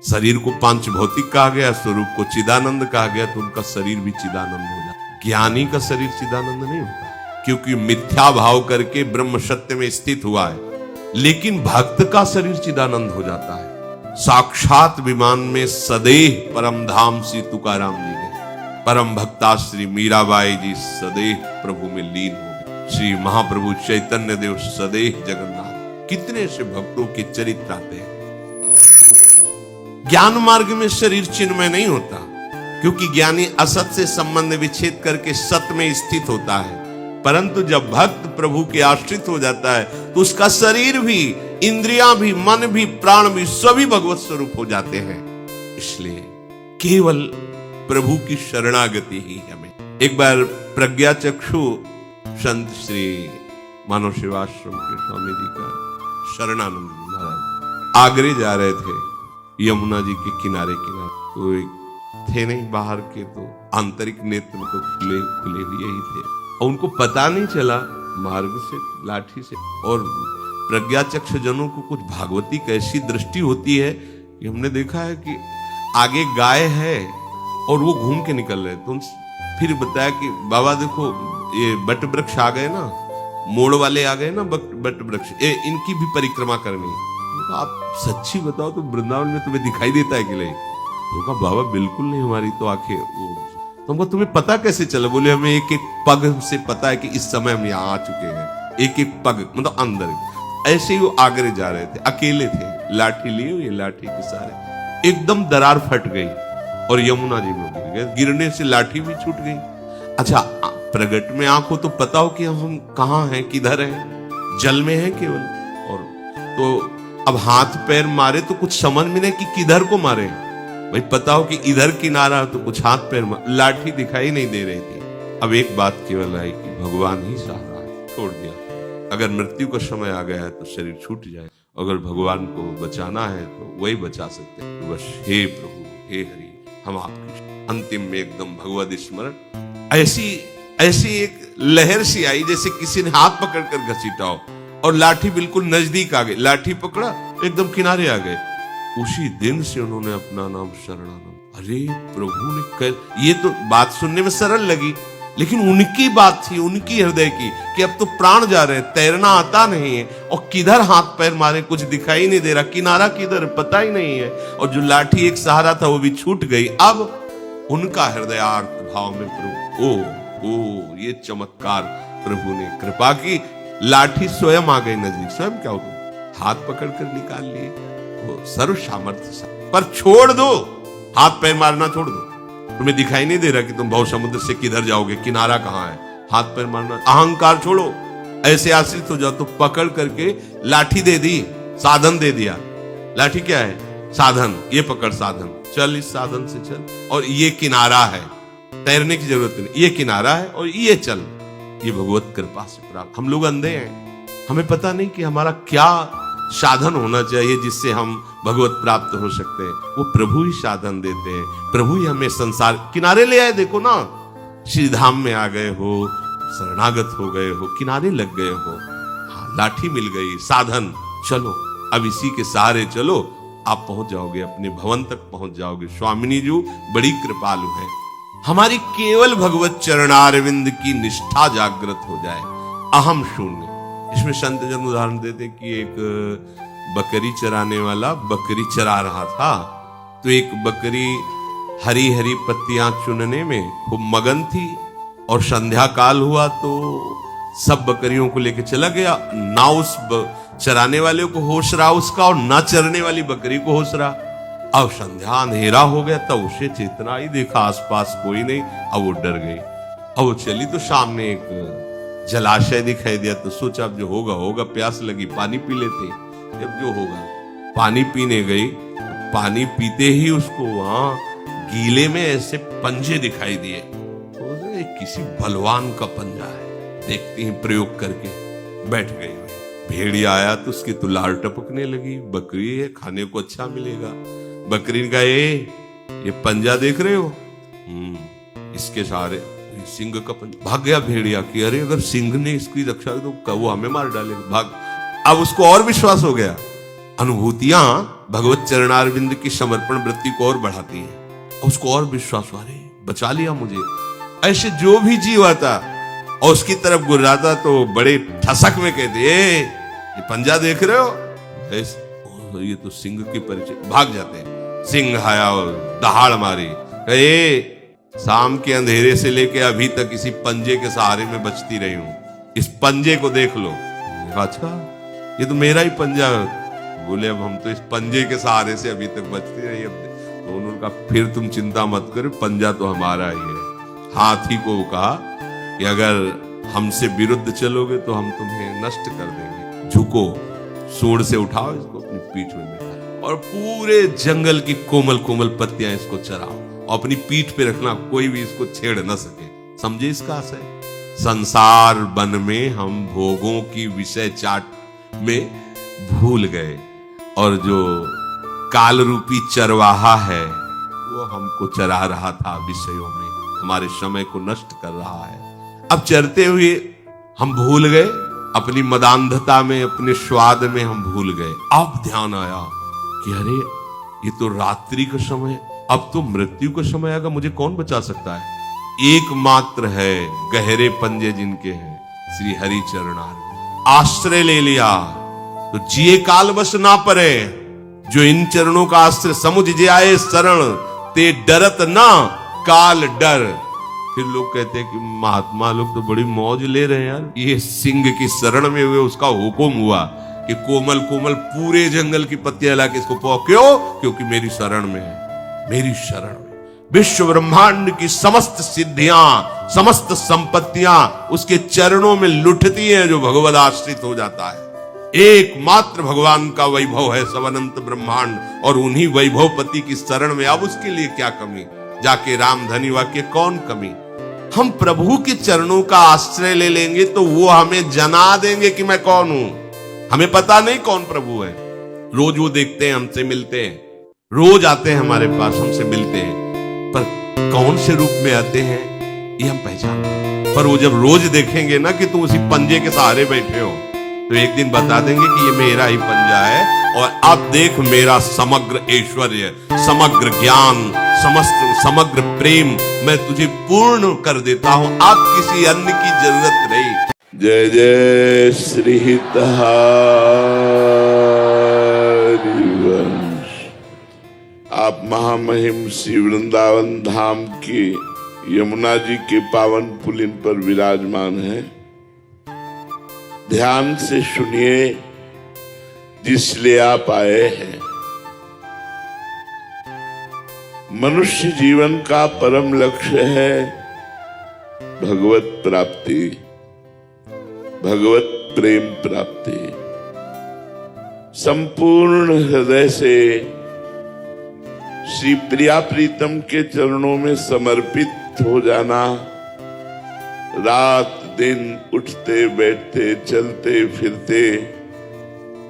शरीर को पांच भौतिक कहा गया, स्वरूप को चिदानंद कहा गया, तो उनका शरीर भी चिदानंद हो जाता। ज्ञानी का शरीर चिदानंद नहीं होता, क्योंकि मिथ्या भाव करके ब्रह्म सत्य में स्थित हुआ है। लेकिन भक्त का शरीर चिदानंद हो जाता है। साक्षात विमान में सदैव परम धाम श्री तुकाराम जी गए, परम भक्ता श्री मीराबाई जी सदैव प्रभु में लीन हो गए, श्री महाप्रभु चैतन्य देव सदैव जगन्नाथ। कितने से भक्तों के चरित्र आते हैं। ज्ञान मार्ग में शरीर चिन्मय नहीं होता, क्योंकि ज्ञानी असत से संबंध विच्छेद करके सत में स्थित होता है। परंतु जब भक्त प्रभु के आश्रित हो जाता है तो उसका शरीर भी, इंद्रियां भी, मन भी, प्राण भी सभी भगवत स्वरूप हो जाते हैं। इसलिए केवल प्रभु की शरणागति ही हमें। एक बार प्रज्ञा चक्षु संत श्री मानव सेवाश्रम के स्वामी जी का शरणानंद जी महाराज आगरे जा रहे थे, यमुना जी के किनारे तो थे नहीं बाहर के, तो आंतरिक नेत्र तो खुले हुए ही थे, और उनको पता नहीं चला मार्ग से, लाठी से। और प्रज्ञाचक्ष जनों को कुछ भागवती कैसी दृष्टि होती है कि हमने देखा है कि आगे गाय है और वो घूम के निकल रहे, तो फिर बताया कि बाबा देखो ये बट वृक्ष आ गए ना, मोड़ वाले आ गए ना बट वृक्ष, इनकी भी परिक्रमा करनी। तो आप सच्ची बताओ तो वृंदावन में तुम्हें दिखाई देता है कि नहीं? तो कहा बाबा बिल्कुल नहीं, हमारी तो आंखें। तुमको तुम्हें पता कैसे चला? बोले हमें एक एक पग से पता है कि इस समय हम यहाँ आ चुके हैं, एक एक पग मतलब अंदर। ऐसे ही वो आगरे जा रहे थे, अकेले थे, लाठी लिए हुए, लाठी के सारे एकदम दरार फट गई और यमुना जी में गिर गए। गिरने से लाठी भी छूट गई। अच्छा, प्रगट में आंख हो तो पता हो कि हम कहाँ हैं, किधर हैं, जल में हैं केवल। और तो अब हाथ पैर मारे तो कुछ समझ में नहीं कि किधर को मारे। भाई पता हो कि इधर किनारा तो कुछ हाथ पैर लाठी दिखाई नहीं दे रही थी। अब एक बात केवल आई कि भगवान ही सहारा है, छोड़ दिया। अगर मृत्यु का समय आ गया है तो शरीर छूट जाए, अगर भगवान को बचाना है तो वही बचा सकते हैं। तो बस हे प्रभु, हे हरि, हम आपकी अंतिम में एकदम भगवत स्मरण। ऐसी एक लहर सी आई जैसे किसी ने हाथ पकड़ कर घसीटा हो, और लाठी बिल्कुल नजदीक आ गई। लाठी पकड़ा, एकदम किनारे आ गए। उसी दिन से उन्होंने अपना नाम शरणानंद। अरे प्रभु ने कर, ये तो बात सुनने में सरल लगी, लेकिन उनकी बात थी, उनकी हृदय की, कि अब तो प्राण जा रहे हैं, तैरना आता नहीं है, और किधर हाथ पैर मारे कुछ दिखाई नहीं दे रहा, किनारा किधर पता ही नहीं है, और जो लाठी एक सहारा था वो भी छूट गई। अब उनका हृदयार्थ भाव में प्रभु, ओ ये चमत्कार प्रभु ने कृपा की। लाठी स्वयं आ गई नजदीक। स्वयं क्या हो, हाथ पकड़ कर निकाल लिए, वो सर्व सामर्थ्य। पर छोड़ दो, हाथ पैर मारना छोड़ दो। तुम्हें दिखाई नहीं दे रहा कि तुम भव समुद्र से किधर जाओगे, किनारा कहाँ है, हाथ पैर मारना, अहंकार छोड़ो, ऐसे आश्रित हो जाओ। तो पकड़ करके लाठी दे दी, साधन दे दिया। लाठी क्या है? साधन। ये पकड़ साधन, चल इस साधन से चल, और ये किनारा है, तैरने की जरूरत नहीं, ये किनारा है और ये चल। ये भगवत कृपा से प्राप्त। हम लोग अंधे हैं, हमें पता नहीं कि हमारा क्या साधन होना चाहिए जिससे हम भगवत प्राप्त हो सकते हैं। वो प्रभु ही साधन देते हैं, प्रभु ही हमें संसार किनारे ले आए। देखो ना, श्री धाम में आ गए हो, शरणागत हो गए हो, किनारे लग गए हो, हाँ, लाठी मिल गई, साधन, चलो अब इसी के सहारे चलो, आप पहुंच जाओगे, अपने भवन तक पहुंच जाओगे। स्वामिनी जी बड़ी कृपालु है। हमारी केवल भगवत चरणारविंद की निष्ठा जागृत हो जाए, अहम शून्य। इसमें संत जन उदाहरण देते कि एक बकरी चराने वाला बकरी चरा रहा था, तो एक बकरी हरी हरी पत्तियां चुनने में खूब मगन थी, और संध्या काल हुआ तो सब बकरियों को लेके चला गया। ना उस चराने वाले को होश रहा उसका, और ना चरने वाली बकरी को होश रहा। अब संध्या अंधेरा हो गया, तब उसे चेतना आई, देखा आसपास कोई नहीं। अब वो डर गई। अब वो चली तो सामने एक जलाशय दिखाई दिया, तो सोचा अब जो होगा होगा, प्यास लगी पानी पी लेते। जब जो होगा पानी पीने गई, पानी पीते ही उसको वहां गीले में ऐसे पंजे दिखाई दिए। तो किसी बलवान का पंजा है, देखती हैं प्रयोग करके। बैठ गई। भेड़िया आया तो उसकी तो लार टपकने लगी। बकरी है, खाने को अच्छा मिलेगा। बकरी ने कहा, ये पंजा देख रहे हो? इसके सहारे सिंह का पंजा। भाग गया भेड़िया कि अरे अगर सिंह ने इसकी रक्षा तो वो हमें मार डालेगा, भाग। अब उसको और विश्वास हो गया। अनुभूतियां भगवत चरणारविंद की समर्पण वृत्ति को और बढ़ाती है। उसको और विश्वास, अरे बचा लिया मुझे। ऐसे जो भी जीव आता और उसकी तरफ गुर्राता तो बड़े ठसक में कहते, ये पंजा देख रहे हो? ये तो सिंह के परिचय। भाग जाते हैं। सिंह आया और दहाड़ मारी, कहे शाम के अंधेरे से लेके अभी तक इसी पंजे के सहारे में बचती रही हूं, इस पंजे को देख लो। अच्छा, ये तो मेरा ही पंजा। बोले अब हम तो इस पंजे के सहारे से अभी तक बचती रही। तो उन्होंने कहा फिर तुम चिंता मत करो, पंजा तो हमारा ही है। हाथी को कहा कि अगर हमसे विरुद्ध चलोगे तो हम तुम्हें नष्ट कर देंगे। झुको, सूंड से उठाओ इसको, अपनी पीठ में बैठाओ और पूरे जंगल की कोमल कोमल पत्तियां इसको चराओ और अपनी पीठ पे रखना, कोई भी इसको छेड़ न सके। समझे इसका आशय? संसार वन में हम भोगों की विषय चाट में भूल गए, और जो काल रूपी चरवाहा है वो हमको चरा रहा था विषयों में, हमारे समय को नष्ट कर रहा है। अब चरते हुए हम भूल गए, अपनी मदांधता में, अपने स्वाद में हम भूल गए। अब ध्यान आया कि अरे ये तो रात्रि का समय, अब तो मृत्यु का समय आएगा, मुझे कौन बचा सकता है? एकमात्र है गहरे पंजे जिनके हैं, श्री हरि चरणार। आश्रय ले लिया तो जिए काल बस ना परे। जो इन चरणों का आश्रय समुझ जाए शरण, ते डरत ना काल डर। फिर लोग कहते हैं कि महात्मा लोग तो बड़ी मौज ले रहे हैं यार। ये सिंह की शरण में हुए, उसका हुक्म हुआ कि कोमल कोमल पूरे जंगल की पत्तियां ला के इसको पाओ। क्यों? क्योंकि मेरी शरण में है। मेरी शरण में विश्व ब्रह्मांड की समस्त सिद्धियां, समस्त संपत्तियां उसके चरणों में लुटती हैं जो भगवद आश्रित हो जाता है। एकमात्र भगवान का वैभव है सब अनंत ब्रह्मांड, और उन्हीं वैभवपति की शरण में अब उसके लिए क्या कमी? जाके राम धनी वाक्य कौन कमी? हम प्रभु के चरणों का आश्रय ले लेंगे तो वो हमें जना देंगे कि मैं कौन हूं। हमें पता नहीं कौन प्रभु है। रोज वो देखते हैं, हमसे मिलते हैं, रोज आते हैं हमारे पास, हमसे मिलते हैं, पर कौन से रूप में आते हैं ये हम पहचान। पर वो जब रोज देखेंगे ना कि तुम उसी पंजे के सहारे बैठे हो, तो एक दिन बता देंगे कि ये मेरा ही पंजा है, और अब देख मेरा समग्र ऐश्वर्य, समग्र ज्ञान, समग्र प्रेम मैं तुझे पूर्ण कर देता हूं। अब किसी अन्य की जरूरत नहीं। जय जय श्री हरिवंश। आप महामहिम श्री वृंदावन धाम के यमुना जी के पावन पुलिन पर विराजमान हैं। ध्यान से सुनिए जिसलिए आप आए हैं। मनुष्य जीवन का परम लक्ष्य है भगवत प्राप्ति, भगवत प्रेम प्राप्ति। संपूर्ण हृदय से श्री प्रिया प्रीतम के चरणों में समर्पित हो जाना, रात दिन उठते बैठते चलते फिरते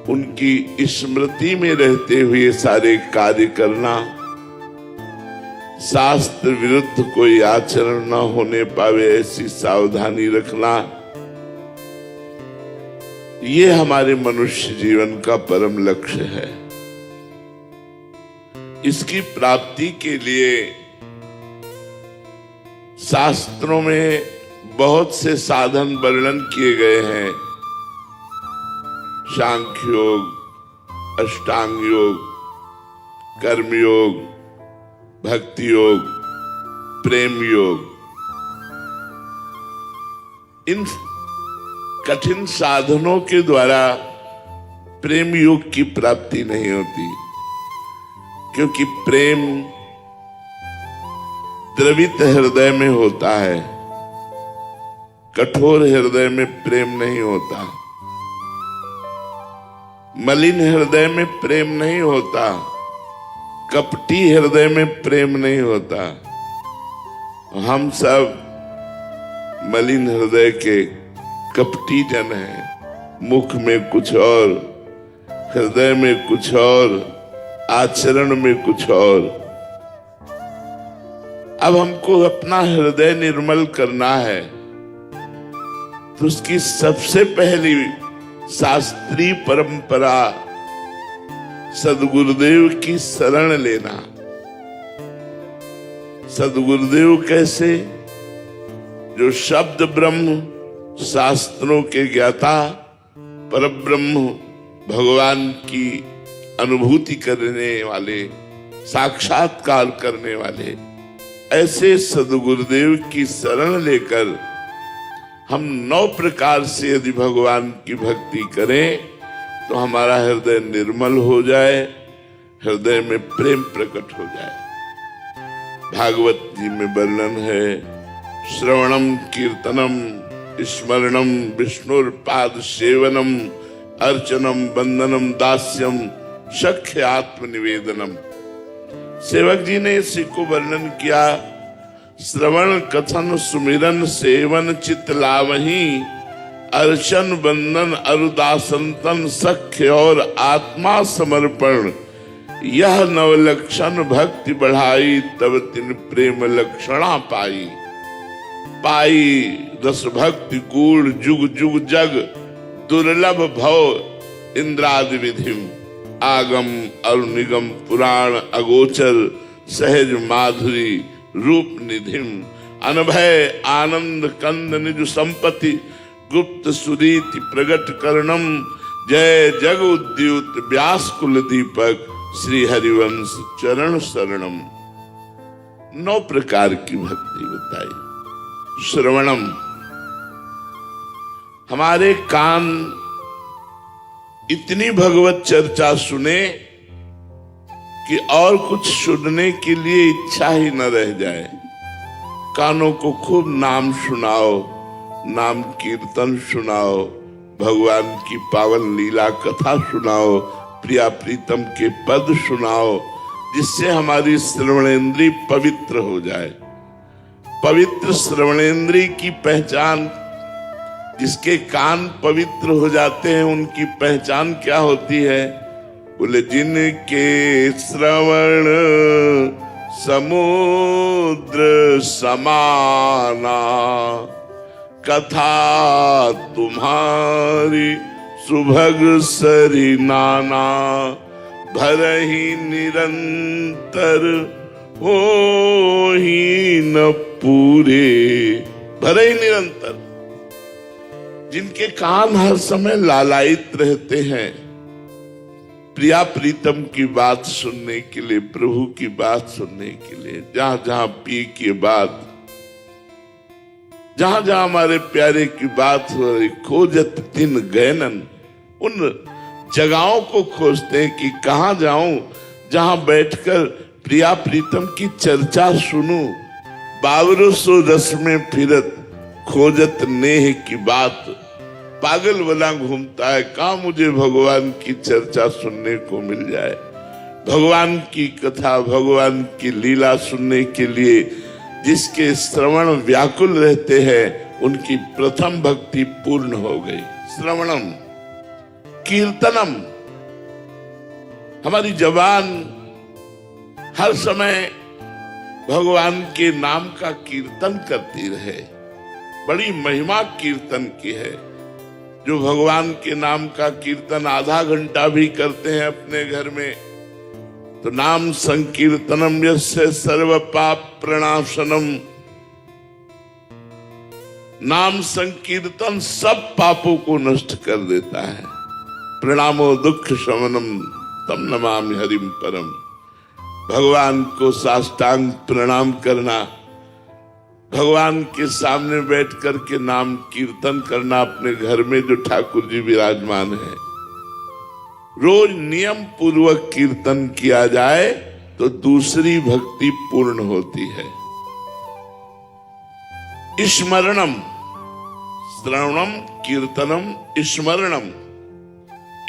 उनकी स्मृति में रहते हुए सारे कार्य करना, शास्त्र विरुद्ध कोई आचरण न होने पावे ऐसी सावधानी रखना, ये हमारे मनुष्य जीवन का परम लक्ष्य है। इसकी प्राप्ति के लिए शास्त्रों में बहुत से साधन वर्णन किए गए हैं। सांख्य योग, अष्टांग योग, कर्म योग, भक्ति योग, प्रेम योग। इन कठिन साधनों के द्वारा प्रेम योग की प्राप्ति नहीं होती, क्योंकि प्रेम द्रवित हृदय में होता है, कठोर हृदय में प्रेम नहीं होता, मलिन हृदय में प्रेम नहीं होता, कपटी हृदय में प्रेम नहीं होता। हम सब मलिन हृदय के कपटी जन हैं। मुख में कुछ और, हृदय में कुछ और, आचरण में कुछ और। अब हमको अपना हृदय निर्मल करना है, तो उसकी सबसे पहली शास्त्रीय परंपरा सद्गुरुदेव की शरण लेना। सद्गुरुदेव कैसे? जो शब्द ब्रह्म, शास्त्रों के ज्ञाता, परब्रह्म भगवान की अनुभूति करने वाले, साक्षात्कार करने वाले, ऐसे सद्गुरुदेव की शरण लेकर हम 9 प्रकार से यदि भगवान की भक्ति करें तो हमारा हृदय निर्मल हो जाए, हृदय में प्रेम प्रकट हो जाए। भागवत जी में वर्णन है, श्रवणम कीर्तनम स्मरणम विष्णुर्पाद सेवनम अर्चनम वंदनम दास्यम सख्य आत्मनिवेदनम। सेवक जी ने इसी को वर्णन किया। श्रवण कथन सुमिरन सेवन चित लावही, अर्चन वंदन अरुदासंतन सख्य और आत्मा समर्पण, यह नवलक्षण भक्ति बढ़ाई, तब तिन प्रेम लक्षणा पाई। पाई रस भक्ति गूढ़ जुग जुग जग, दुर्लभ भव इंद्रादि विधिम, आगम अरुनिगम पुराण अगोचर, सहज माधुरी रूप निधिम, अनभय आनंद कंद निज संपत्ति, गुप्त सुरीति प्रगट करणम, जय जग उद्युत व्यास कुल दीपक, श्री हरिवंश चरण शरणम। 9 प्रकार की भक्ति बताई। श्रवणम, हमारे कान इतनी भगवत चर्चा सुने कि और कुछ सुनने के लिए इच्छा ही न रह जाए। कानों को खूब नाम सुनाओ, नाम कीर्तन सुनाओ, भगवान की पावन लीला कथा सुनाओ, प्रिया प्रीतम के पद सुनाओ, जिससे हमारी श्रवणेंद्रिय पवित्र हो जाए। पवित्र श्रवणेंद्रिय की पहचान, जिसके कान पवित्र हो जाते हैं उनकी पहचान क्या होती है? बोले, जिनके श्रवण समुद्र समाना, कथा तुम्हारी सुभग सरी नाना, भरहि निरंतर हो ही न पूरे। भरहि निरंतर, जिनके कान हर समय लालायित रहते हैं प्रिया प्रीतम की बात सुनने के लिए, प्रभु की बात सुनने के लिए। जहां जहां पी की बात, जहां जहां हमारे प्यारे की बात हो रही, खोजत तिन गैनन, उन जगहों को खोजते हैं कि कहां जाऊं जहां बैठकर प्रिया प्रीतम की चर्चा सुनूं। बावरो सो रस में फिरत खोजत नेह की बात, पागल बना घूमता है, कहां मुझे भगवान की चर्चा सुनने को मिल जाए। भगवान की कथा, भगवान की लीला सुनने के लिए जिसके श्रवण व्याकुल रहते हैं, उनकी प्रथम भक्ति पूर्ण हो गई। श्रवणम, कीर्तनम, हमारी जबान हर समय भगवान के नाम का कीर्तन करती रहे। बड़ी महिमा कीर्तन की है। जो भगवान के नाम का कीर्तन आधा घंटा भी करते हैं अपने घर में, तो नाम संकीर्तनम यस्य सर्व पाप प्रणाशनम, नाम संकीर्तन सब पापों को नष्ट कर देता है। प्रणामो दुख शमनम तम नमामि हरिम परम। भगवान को साष्टांग प्रणाम करना, भगवान के सामने बैठ करके नाम कीर्तन करना, अपने घर में जो ठाकुर जी विराजमान है, रोज नियम पूर्वक कीर्तन किया जाए तो दूसरी भक्ति पूर्ण होती है। स्मरणम, श्रवणम कीर्तनम स्मरणम,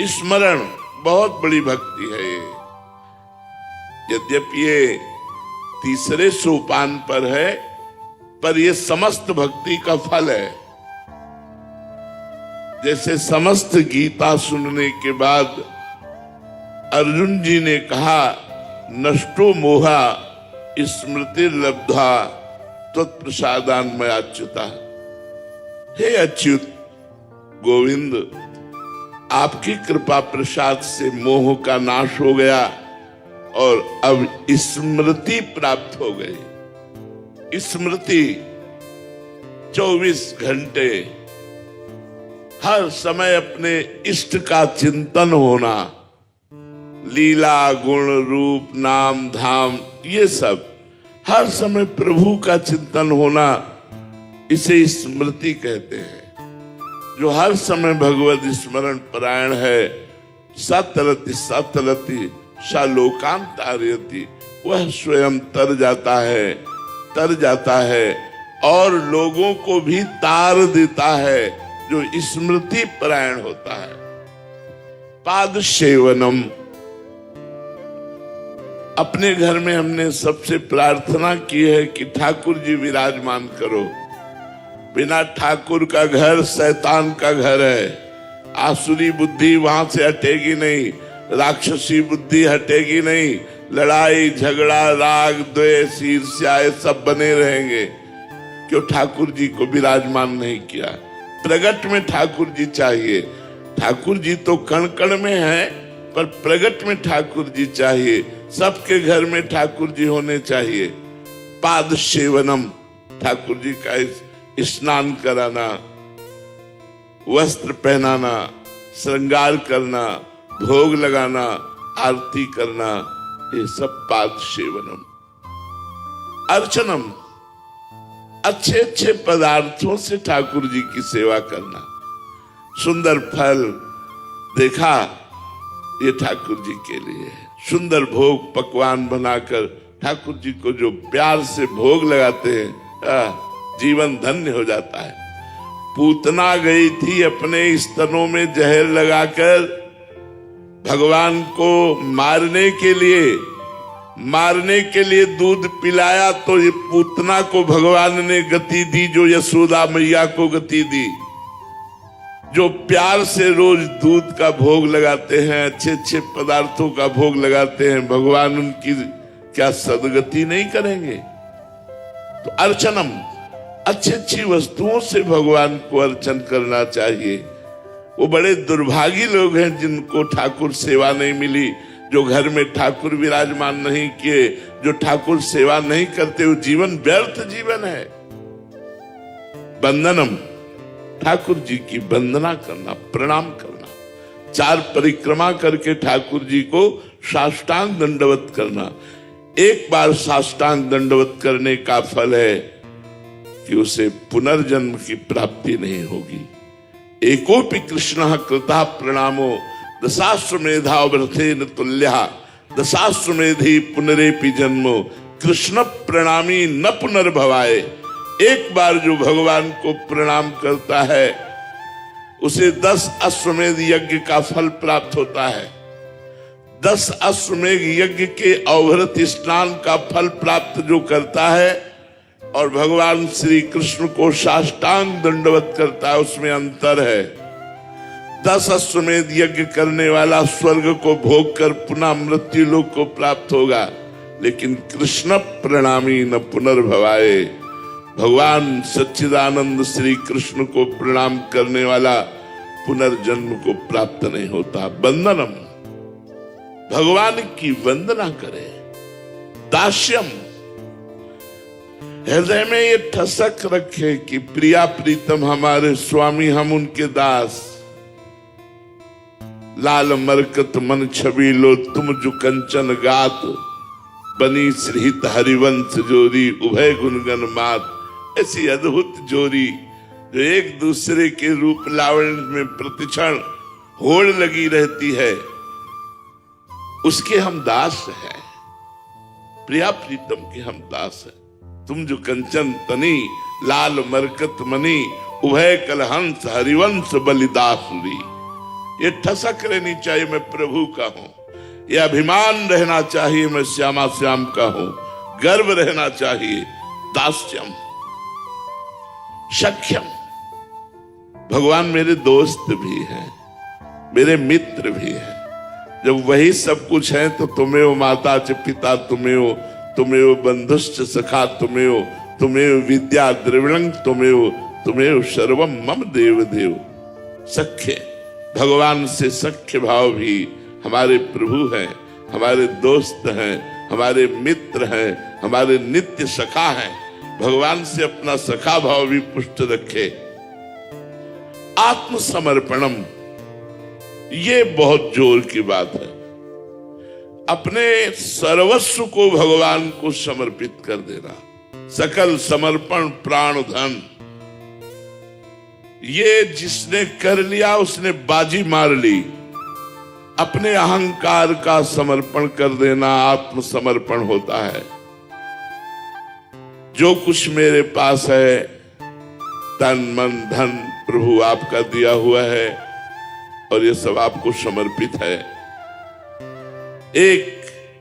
स्मरण बहुत बड़ी भक्ति है ये। यद्यपि ये तीसरे सोपान पर है, पर ये समस्त भक्ति का फल है। जैसे समस्त गीता सुनने के बाद अर्जुन जी ने कहा, नष्टो मोहा स्मृति लब्धा त्वत्प्रसादान मया अच्युता। हे अच्युत गोविंद, आपकी कृपा प्रसाद से मोह का नाश हो गया और अब स्मृति प्राप्त हो गई। स्मृति 24 घंटे हर समय अपने इष्ट का चिंतन होना, लीला गुण रूप नाम धाम ये सब हर समय प्रभु का चिंतन होना, इसे स्मृति कहते हैं। जो हर समय भगवत स्मरण परायण है, सतरति सतरति शालोकांत तारयति, वह स्वयं तर जाता है और लोगों को भी तार देता है जो स्मृति परायण होता है। पाद सेवनम, अपने घर में हमने सबसे प्रार्थना की है कि ठाकुर जी विराजमान करो। बिना ठाकुर का घर शैतान का घर है। आसुरी बुद्धि वहां से हटेगी नहीं, राक्षसी बुद्धि हटेगी नहीं, लड़ाई झगड़ा राग द्वेष ईर्ष्या सब बने रहेंगे। क्यों? ठाकुर जी को विराजमान नहीं किया। प्रगट में ठाकुर जी चाहिए। ठाकुर जी तो कण कण में है, पर प्रगट में ठाकुर जी चाहिए। सबके घर में ठाकुर जी होने चाहिए। पाद सेवनम, ठाकुर जी का स्नान कराना, वस्त्र पहनाना, श्रृंगार करना, भोग लगाना, आरती करना, ये सब पाद सेवनम। अर्चनम, अच्छे अच्छे पदार्थों से ठाकुर जी की सेवा करना। सुंदर फल देखा, ये ठाकुर जी के लिए है। सुंदर भोग पकवान बनाकर ठाकुर जी को जो प्यार से भोग लगाते हैं, जीवन धन्य हो जाता है। पूतना गई थी अपने स्तनों में जहर लगाकर भगवान को मारने के लिए दूध पिलाया, तो ये पूतना को भगवान ने गति दी जो यशोदा मैया को गति दी। जो प्यार से रोज दूध का भोग लगाते हैं, अच्छे अच्छे पदार्थों का भोग लगाते हैं, भगवान उनकी क्या सदगति नहीं करेंगे? तो अर्चनम, अच्छी अच्छी वस्तुओं से भगवान को अर्चन करना चाहिए। वो बड़े दुर्भागी लोग हैं जिनको ठाकुर सेवा नहीं मिली, जो घर में ठाकुर विराजमान नहीं किए, जो ठाकुर सेवा नहीं करते, वो जीवन व्यर्थ जीवन है। वंदनम, ठाकुर जी की वंदना करना, प्रणाम करना। 4 परिक्रमा करके ठाकुर जी को साष्टांग दंडवत करना। एक बार साष्टांग दंडवत करने का फल है कि उसे पुनर्जन्म की प्राप्ति नहीं होगी। एकोपि कृष्ण कृता प्रणामो दशाश्वमेधा व्रतेन तुल्यः, दशाश्वमेधि पुनरेपि जन्मो कृष्ण प्रणामी न पुनर्भवाय। एक बार जो भगवान को प्रणाम करता है उसे 10 अश्वमेध यज्ञ का फल प्राप्त होता है। 10 अश्वमेध यज्ञ के अवभृत स्नान का फल प्राप्त जो करता है और भगवान श्री कृष्ण को साष्टांग दंडवत करता है, उसमें अंतर है। 10 अश्वमेध यज्ञ करने वाला स्वर्ग को भोग कर पुनः मृत्यु लोक को प्राप्त होगा, लेकिन कृष्ण प्रणामी न पुनर्भवाए। भगवान सच्चिदानंद श्री कृष्ण को प्रणाम करने वाला पुनर्जन्म को प्राप्त नहीं होता। बंधनम, भगवान की वंदना करे। दास्यम, हृदय में ये ठसक रखे कि प्रिया प्रीतम हमारे स्वामी, हम उनके दास। लाल मरकत मन छवि लो तुम जो कंचन गात, बनी श्रीहित हरिवंश जोरी उभय गुणगन मात। ऐसी अद्भुत जोड़ी जो एक दूसरे के रूप लावण्य में प्रतिक्षण होड़ लगी रहती है, उसके हम दास हैं। प्रिया प्रीतम के हम दास हैं। तुम जो कंचन तनी लाल मरकत मनी, उभय कलहंस हरिवंश बलिदासुरी। ये ठसक रहनी चाहिए मैं प्रभु का हूं, ये अभिमान रहना चाहिए मैं श्यामा श्याम का हूं, गर्व रहना चाहिए। दास्यम, सख्यम, भगवान मेरे दोस्त भी हैं, मेरे मित्र भी हैं। जब वही सब कुछ है तो तुम्हें माता च पिता, तुम्हें बंधुश्च सखा, तुम्हें विद्या द्रविणं, तुम्हें सर्वम मम देव देव। सख्य, भगवान से सख्य भाव भी हमारे प्रभु हैं, हमारे दोस्त हैं, हमारे मित्र हैं, हमारे नित्य सखा हैं। भगवान से अपना सखा भाव भी पुष्ट रखे। आत्मसमर्पणम, ये बहुत जोर की बात है। अपने सर्वस्व को भगवान को समर्पित कर देना, सकल समर्पण प्राण धन। ये जिसने कर लिया उसने बाजी मार ली। अपने अहंकार का समर्पण कर देना आत्मसमर्पण होता है। जो कुछ मेरे पास है, तन मन धन प्रभु आपका दिया हुआ है और ये सब आपको समर्पित है। एक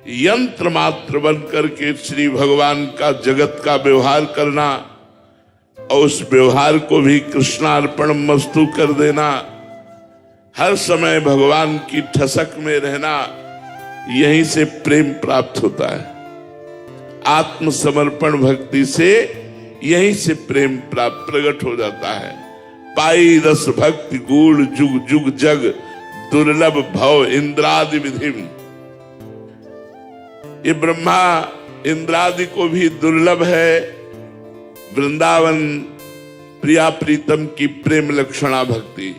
यंत्र मात्र बनकर के श्री भगवान का जगत का व्यवहार करना और उस व्यवहार को भी कृष्णार्पण मस्तु कर देना, हर समय भगवान की ठसक में रहना, यहीं से प्रेम प्राप्त होता है। आत्मसमर्पण भक्ति से यहीं से प्रेम प्राप्त प्रकट हो जाता है। पाई रस भक्ति गूढ़ जुग जुग जग, दुर्लभ भव इंद्रादि विधिम। ये ब्रह्मा इंद्रादि को भी दुर्लभ है। वृंदावन प्रिया प्रीतम की प्रेम लक्षणा भक्ति।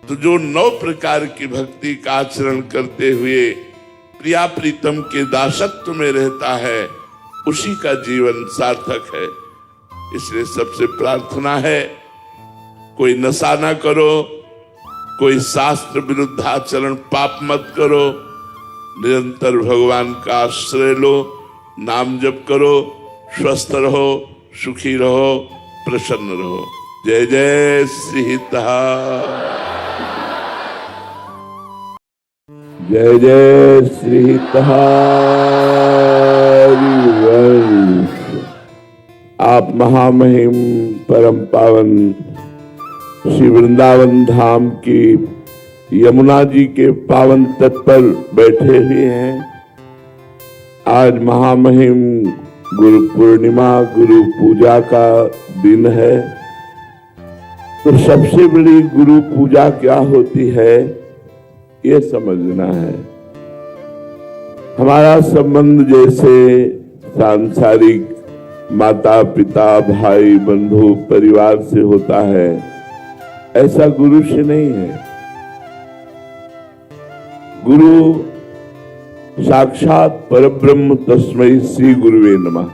तो जो 9 प्रकार की भक्ति का आचरण करते हुए प्रिया प्रीतम के दासत्व में रहता है, उसी का जीवन सार्थक है। इसलिए सबसे प्रार्थना है, कोई नशा ना करो, कोई शास्त्र विरुद्ध आचरण पाप मत करो, निरंतर भगवान का आश्रय लो, नाम जप करो, स्वस्थ रहो, सुखी रहो, प्रसन्न रहो। जय जय श्री हितहा, जय जय श्री हितहा। आप महामहिम परम पावन श्री वृंदावन धाम की यमुना जी के पावन तट पर बैठे हुए हैं। आज महामहिम गुरु पूर्णिमा, गुरु पूजा का दिन है। तो सबसे बड़ी गुरु पूजा क्या होती है, ये समझना है। हमारा संबंध जैसे सांसारिक माता पिता भाई बंधु परिवार से होता है, ऐसा गुरु से नहीं है। गुरु साक्षात परब्रह्म तस्मै श्री गुरुवे नमः।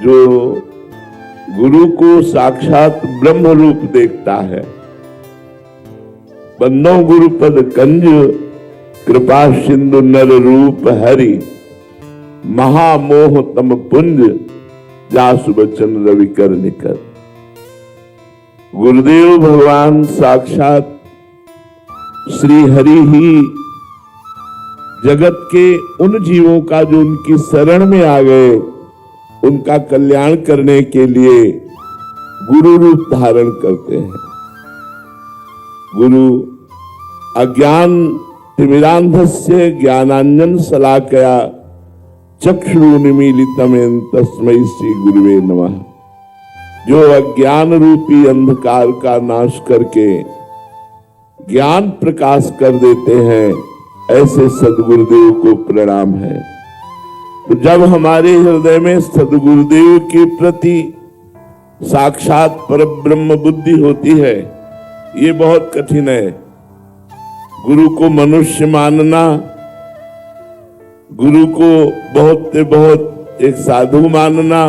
जो गुरु को साक्षात ब्रह्म रूप देखता है। बंदो गुरुपद कंज, कृपा सिंधु नर रूप हरि, महामोह तम पुंज, जासु बचन रवि कर निकर। गुरुदेव भगवान साक्षात श्री हरि ही जगत के उन जीवों का जो उनकी शरण में आ गए, उनका कल्याण करने के लिए गुरु रूप धारण करते हैं। गुरु अज्ञान तिमिरांधस्य ज्ञानांजन शलाकया चक्षुरुन्मीलितमेन तस्मै श्री गुरुवे नमः। जो अज्ञान रूपी अंधकार का नाश करके ज्ञान प्रकाश कर देते हैं, ऐसे सदगुरुदेव को प्रणाम है। तो जब हमारे हृदय में सदगुरुदेव के प्रति साक्षात परब्रह्म बुद्धि होती है, ये बहुत कठिन है। गुरु को मनुष्य मानना, गुरु को बहुत से बहुत एक साधु मानना,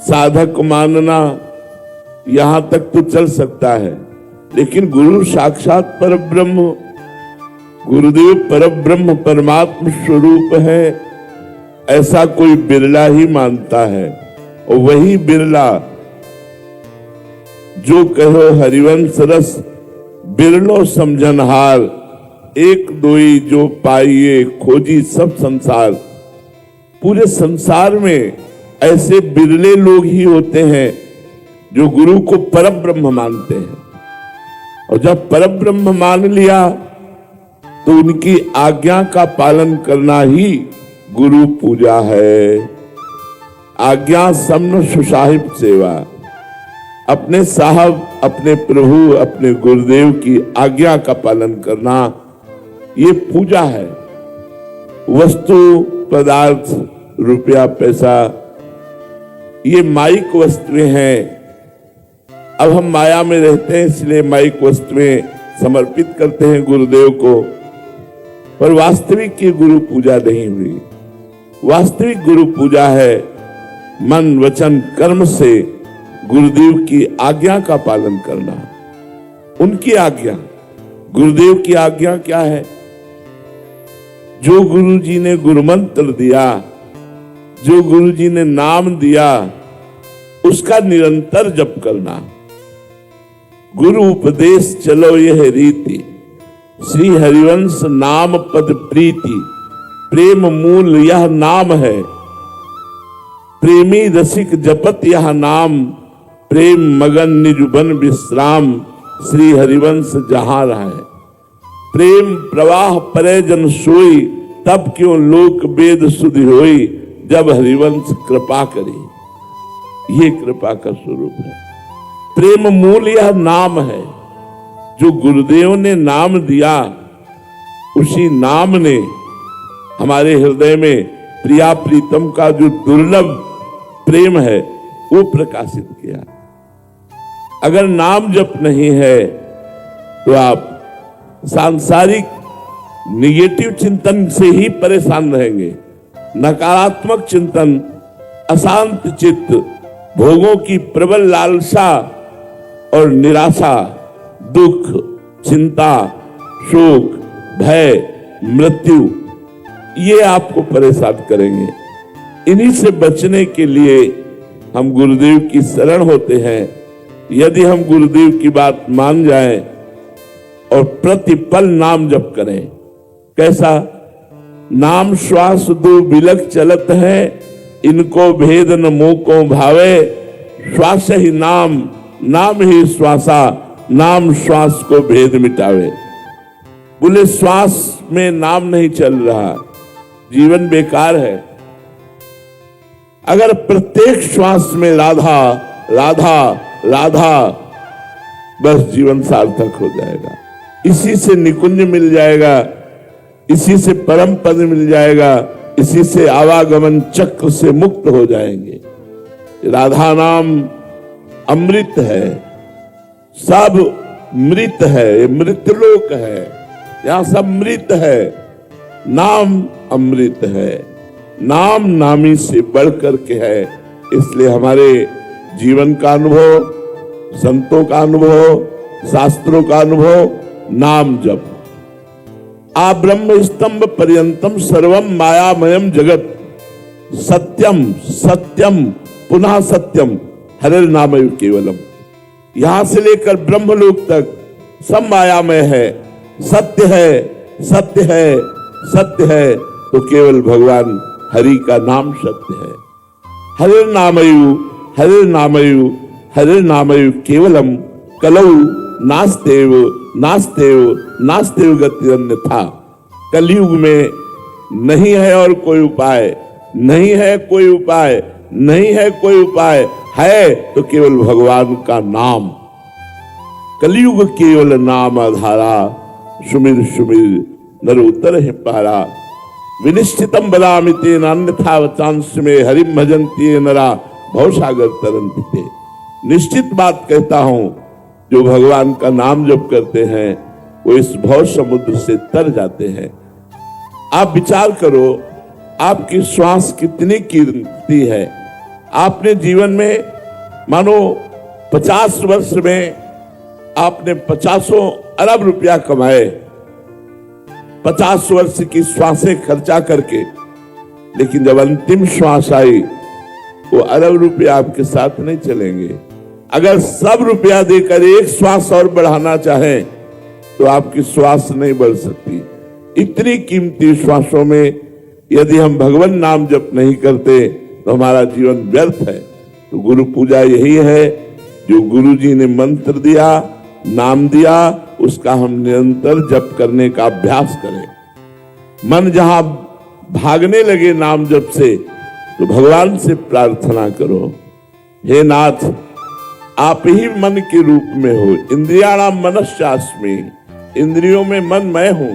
साधक मानना, यहां तक तो चल सकता है, लेकिन गुरु साक्षात परब्रह्म, गुरुदेव परब्रह्म परमात्म स्वरूप है, ऐसा कोई बिरला ही मानता है। और वही बिरला जो कहो हरिवंश रस बिरलो समझनहार, एक दोई जो पाइए खोजी सब संसार। पूरे संसार में ऐसे बिरले लोग ही होते हैं जो गुरु को परब्रह्म मानते हैं। और जब परब्रह्म मान लिया तो उनकी आज्ञा का पालन करना ही गुरु पूजा है। आज्ञा सम्न सुसाहिब सेवा, अपने साहब, अपने प्रभु, अपने गुरुदेव की आज्ञा का पालन करना, ये पूजा है। वस्तु पदार्थ, रुपया पैसा, ये माइक वस्तुएं हैं। अब हम माया में रहते हैं, इसलिए माइक वस्तुएं समर्पित करते हैं गुरुदेव को, पर वास्तविक की गुरु पूजा नहीं हुई। वास्तविक गुरु पूजा है मन वचन कर्म से गुरुदेव की आज्ञा का पालन करना। उनकी आज्ञा, गुरुदेव की आज्ञा क्या है? जो गुरु जी ने गुरु मंत्र दिया, जो गुरु जी ने नाम दिया, उसका निरंतर जप करना। गुरु उपदेश चलो यह रीति, श्री हरिवंश नाम पद प्रीति। प्रेम मूल यह नाम है, प्रेमी रसिक जपत यह नाम। प्रेम मगन निजुबन विश्राम, श्री हरिवंश जहां रहा है। प्रेम प्रवाह परे जन सोई, तब क्यों लोक वेद सुधि होई। जब हरिवंश कृपा करे, ये कृपा का स्वरूप है। प्रेम मूल यह नाम है, जो गुरुदेव ने नाम दिया, उसी नाम ने हमारे हृदय में प्रिया प्रीतम का जो दुर्लभ प्रेम है वो प्रकाशित किया। अगर नाम जप नहीं है तो आप सांसारिक निगेटिव चिंतन से ही परेशान रहेंगे। नकारात्मक चिंतन, अशांत चित्त, भोगों की प्रबल लालसा और निराशा, दुख, चिंता, शोक, भय, मृत्यु, ये आपको परेशान करेंगे। इन्हीं से बचने के लिए हम गुरुदेव की शरण होते हैं। यदि हम गुरुदेव की बात मान जाएं और प्रतिपल नाम जप करें, कैसा? नाम श्वास दो बिलक चलत है, इनको भेद न मोको भावे। श्वास ही नाम, नाम ही श्वासा, नाम श्वास को भेद मिटावे। बोले श्वास में नाम नहीं चल रहा, जीवन बेकार है। अगर प्रत्येक श्वास में राधा राधा राधा, बस जीवन सार्थक हो जाएगा। इसी से निकुंज मिल जाएगा, इसी से परम पद मिल जाएगा, इसी से आवागमन चक्र से मुक्त हो जाएंगे। राधा नाम अमृत है, सब मृत है, मृतलोक है, यहां सब मृत है। नाम अमृत है, नाम नामी से बढ़कर के है। इसलिए हमारे जीवन का अनुभव, संतों का अनुभव, शास्त्रों का अनुभव, नाम जप। आ ब्रह्म स्तंभ पर्यंतम सर्वम मायामयम जगत, सत्यम सत्यम पुनः सत्यम हरिर नामय केवलम। यहां से लेकर ब्रह्मलोक तक सब मायामय है, सत्य है, सत्य है, सत्य है, तो केवल भगवान हरि का नाम सत्य है। हरिर नामयु, हरिर नामयु, हरिर नामयु केवलम कलौ नास्तेव नास्तेव नास्तेव गति अन्यथा। कलयुग में नहीं है और कोई उपाय, नहीं है कोई उपाय, नहीं है कोई उपाय, है तो केवल भगवान का नाम। कलयुग केवल नाम आधारा, सुमिर सुमिर नर उतर है पारा, विनिश्चितम बदामि तेन अन्यथा वचांस में हरिम भजन्ति नरा भवसागर तरन्ति ते। निश्चित बात कहता हूं, जो भगवान का नाम जप करते हैं वो इस भव समुद्र से तर जाते हैं। आप विचार करो, आपकी श्वास कितनी कीमती है। आपने जीवन में मानो 50 वर्ष में आपने 50 अरब रुपया कमाए, 50 वर्ष की श्वासें खर्चा करके, लेकिन जब अंतिम श्वास आई वो अरब रुपया आपके साथ नहीं चलेंगे। अगर सब रुपया देकर एक श्वास और बढ़ाना चाहें तो आपकी श्वास नहीं बढ़ सकती। इतनी कीमती श्वासों में यदि हम भगवान नाम जप नहीं करते तो हमारा जीवन व्यर्थ है। तो गुरु पूजा यही है, जो गुरु जी ने मंत्र दिया, नाम दिया, उसका हम निरंतर जप करने का अभ्यास करें। मन जहां भागने लगे नाम जप से तो भगवान से प्रार्थना करो, हे नाथ आप ही मन के रूप में हो, इंद्रियाणाम मनश्चास्मि, इंद्रियों में मन मैं हूं।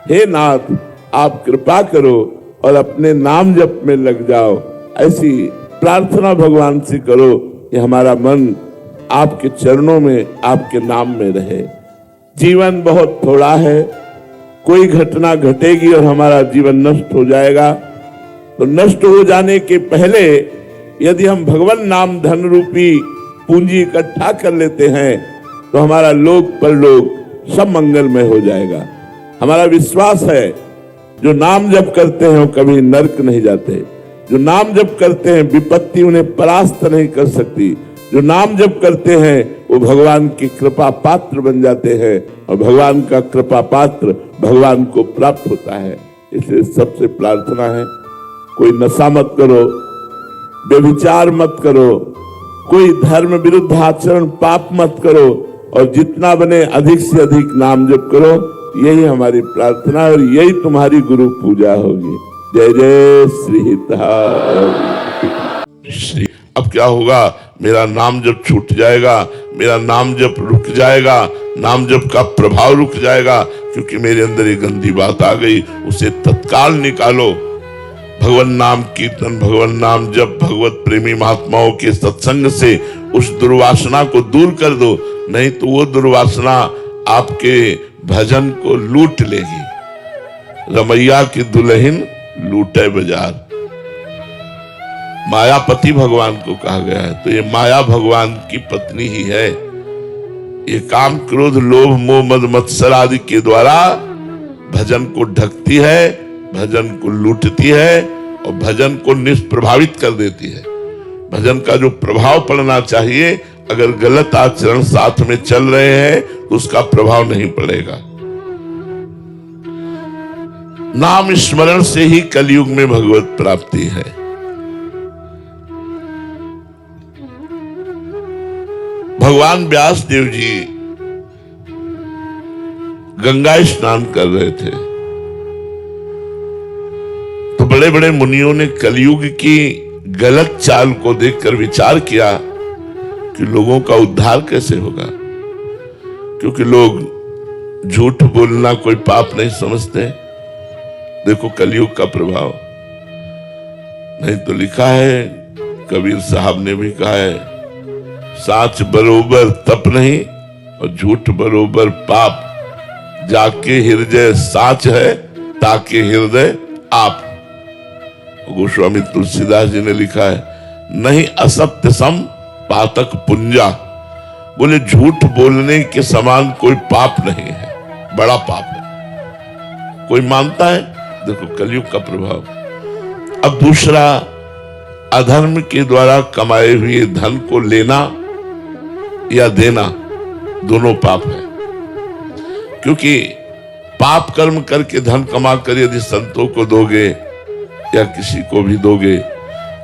हे नाथ आप कृपा करो और अपने नाम जप में लग जाओ। ऐसी प्रार्थना भगवान से करो कि हमारा मन आपके चरणों में, आपके नाम में रहे। जीवन बहुत थोड़ा है, कोई घटना घटेगी और हमारा जीवन नष्ट हो जाएगा। तो नष्ट हो जाने के पहले यदि हम भगवान नाम धन रूपी पूंजी इकट्ठा कर लेते हैं तो हमारा लोक परलोक सब मंगलमय हो जाएगा। हमारा विश्वास है, जो नाम जप करते हैं वो कभी नरक नहीं जाते। जो नाम जप करते हैं विपत्ति उन्हें परास्त नहीं कर सकती। जो नाम जप करते हैं वो भगवान की कृपा पात्र बन जाते हैं और भगवान का कृपा पात्र भगवान को प्राप्त होता है। इसलिए सबसे प्रार्थना है, कोई नशा मत करो, व्यभिचार मत करो, कोई धर्म विरुद्ध आचरण पाप मत करो और जितना बने अधिक से अधिक नाम जप करो। यही हमारी प्रार्थना और यही तुम्हारी गुरु पूजा होगी। जय जय श्री हितहारी श्री। अब क्या होगा, मेरा नाम जप छूट जाएगा, मेरा नाम जप रुक जाएगा, नाम जप का प्रभाव रुक जाएगा, क्योंकि मेरे अंदर एक गंदी बात आ गई, उसे तत्काल निकालो। भगवान नाम कीर्तन, भगवान नाम जप, भगवत प्रेमी महात्माओं के सत्संग से उस दुर्वासना को दूर कर दो, नहीं तो वो दुर्वासना आपके भजन को लूट लेगी। रमैया की दुल्हन लूटे बाजार, मायापति भगवान को कहा गया है, तो ये माया भगवान की पत्नी ही है। ये काम क्रोध लोभ मोह मद मत्सर आदि के द्वारा भजन को ढकती है, भजन को लूटती है और भजन को निष्प्रभावित कर देती है। भजन का जो प्रभाव पड़ना चाहिए, अगर गलत आचरण साथ में चल रहे हैं तो उसका प्रभाव नहीं पड़ेगा। नाम स्मरण से ही कलयुग में भगवत प्राप्ति है। भगवान व्यास देव जी गंगा स्नान कर रहे थे तो बड़े बड़े मुनियों ने कलयुग की गलत चाल को देखकर विचार किया कि लोगों का उद्धार कैसे होगा, क्योंकि लोग झूठ बोलना कोई पाप नहीं समझते। देखो कलयुग का प्रभाव, नहीं तो लिखा है, कबीर साहब ने भी कहा है, साच बरोबर तप नहीं और झूठ बरोबर पाप, जाके हृदय साच है ताके हृदय आप। गोस्वामी तुलसीदास जी ने लिखा है, नहीं असत्य सम पातक पुंजा, बोले झूठ बोलने के समान कोई पाप नहीं है, बड़ा पाप है। कोई मानता है? देखो कलयुग का प्रभाव। अब दूसरा, अधर्म के द्वारा कमाए हुए धन को लेना या देना दोनों पाप है, क्योंकि पाप कर्म करके धन कमा कर यदि संतों को दोगे या किसी को भी दोगे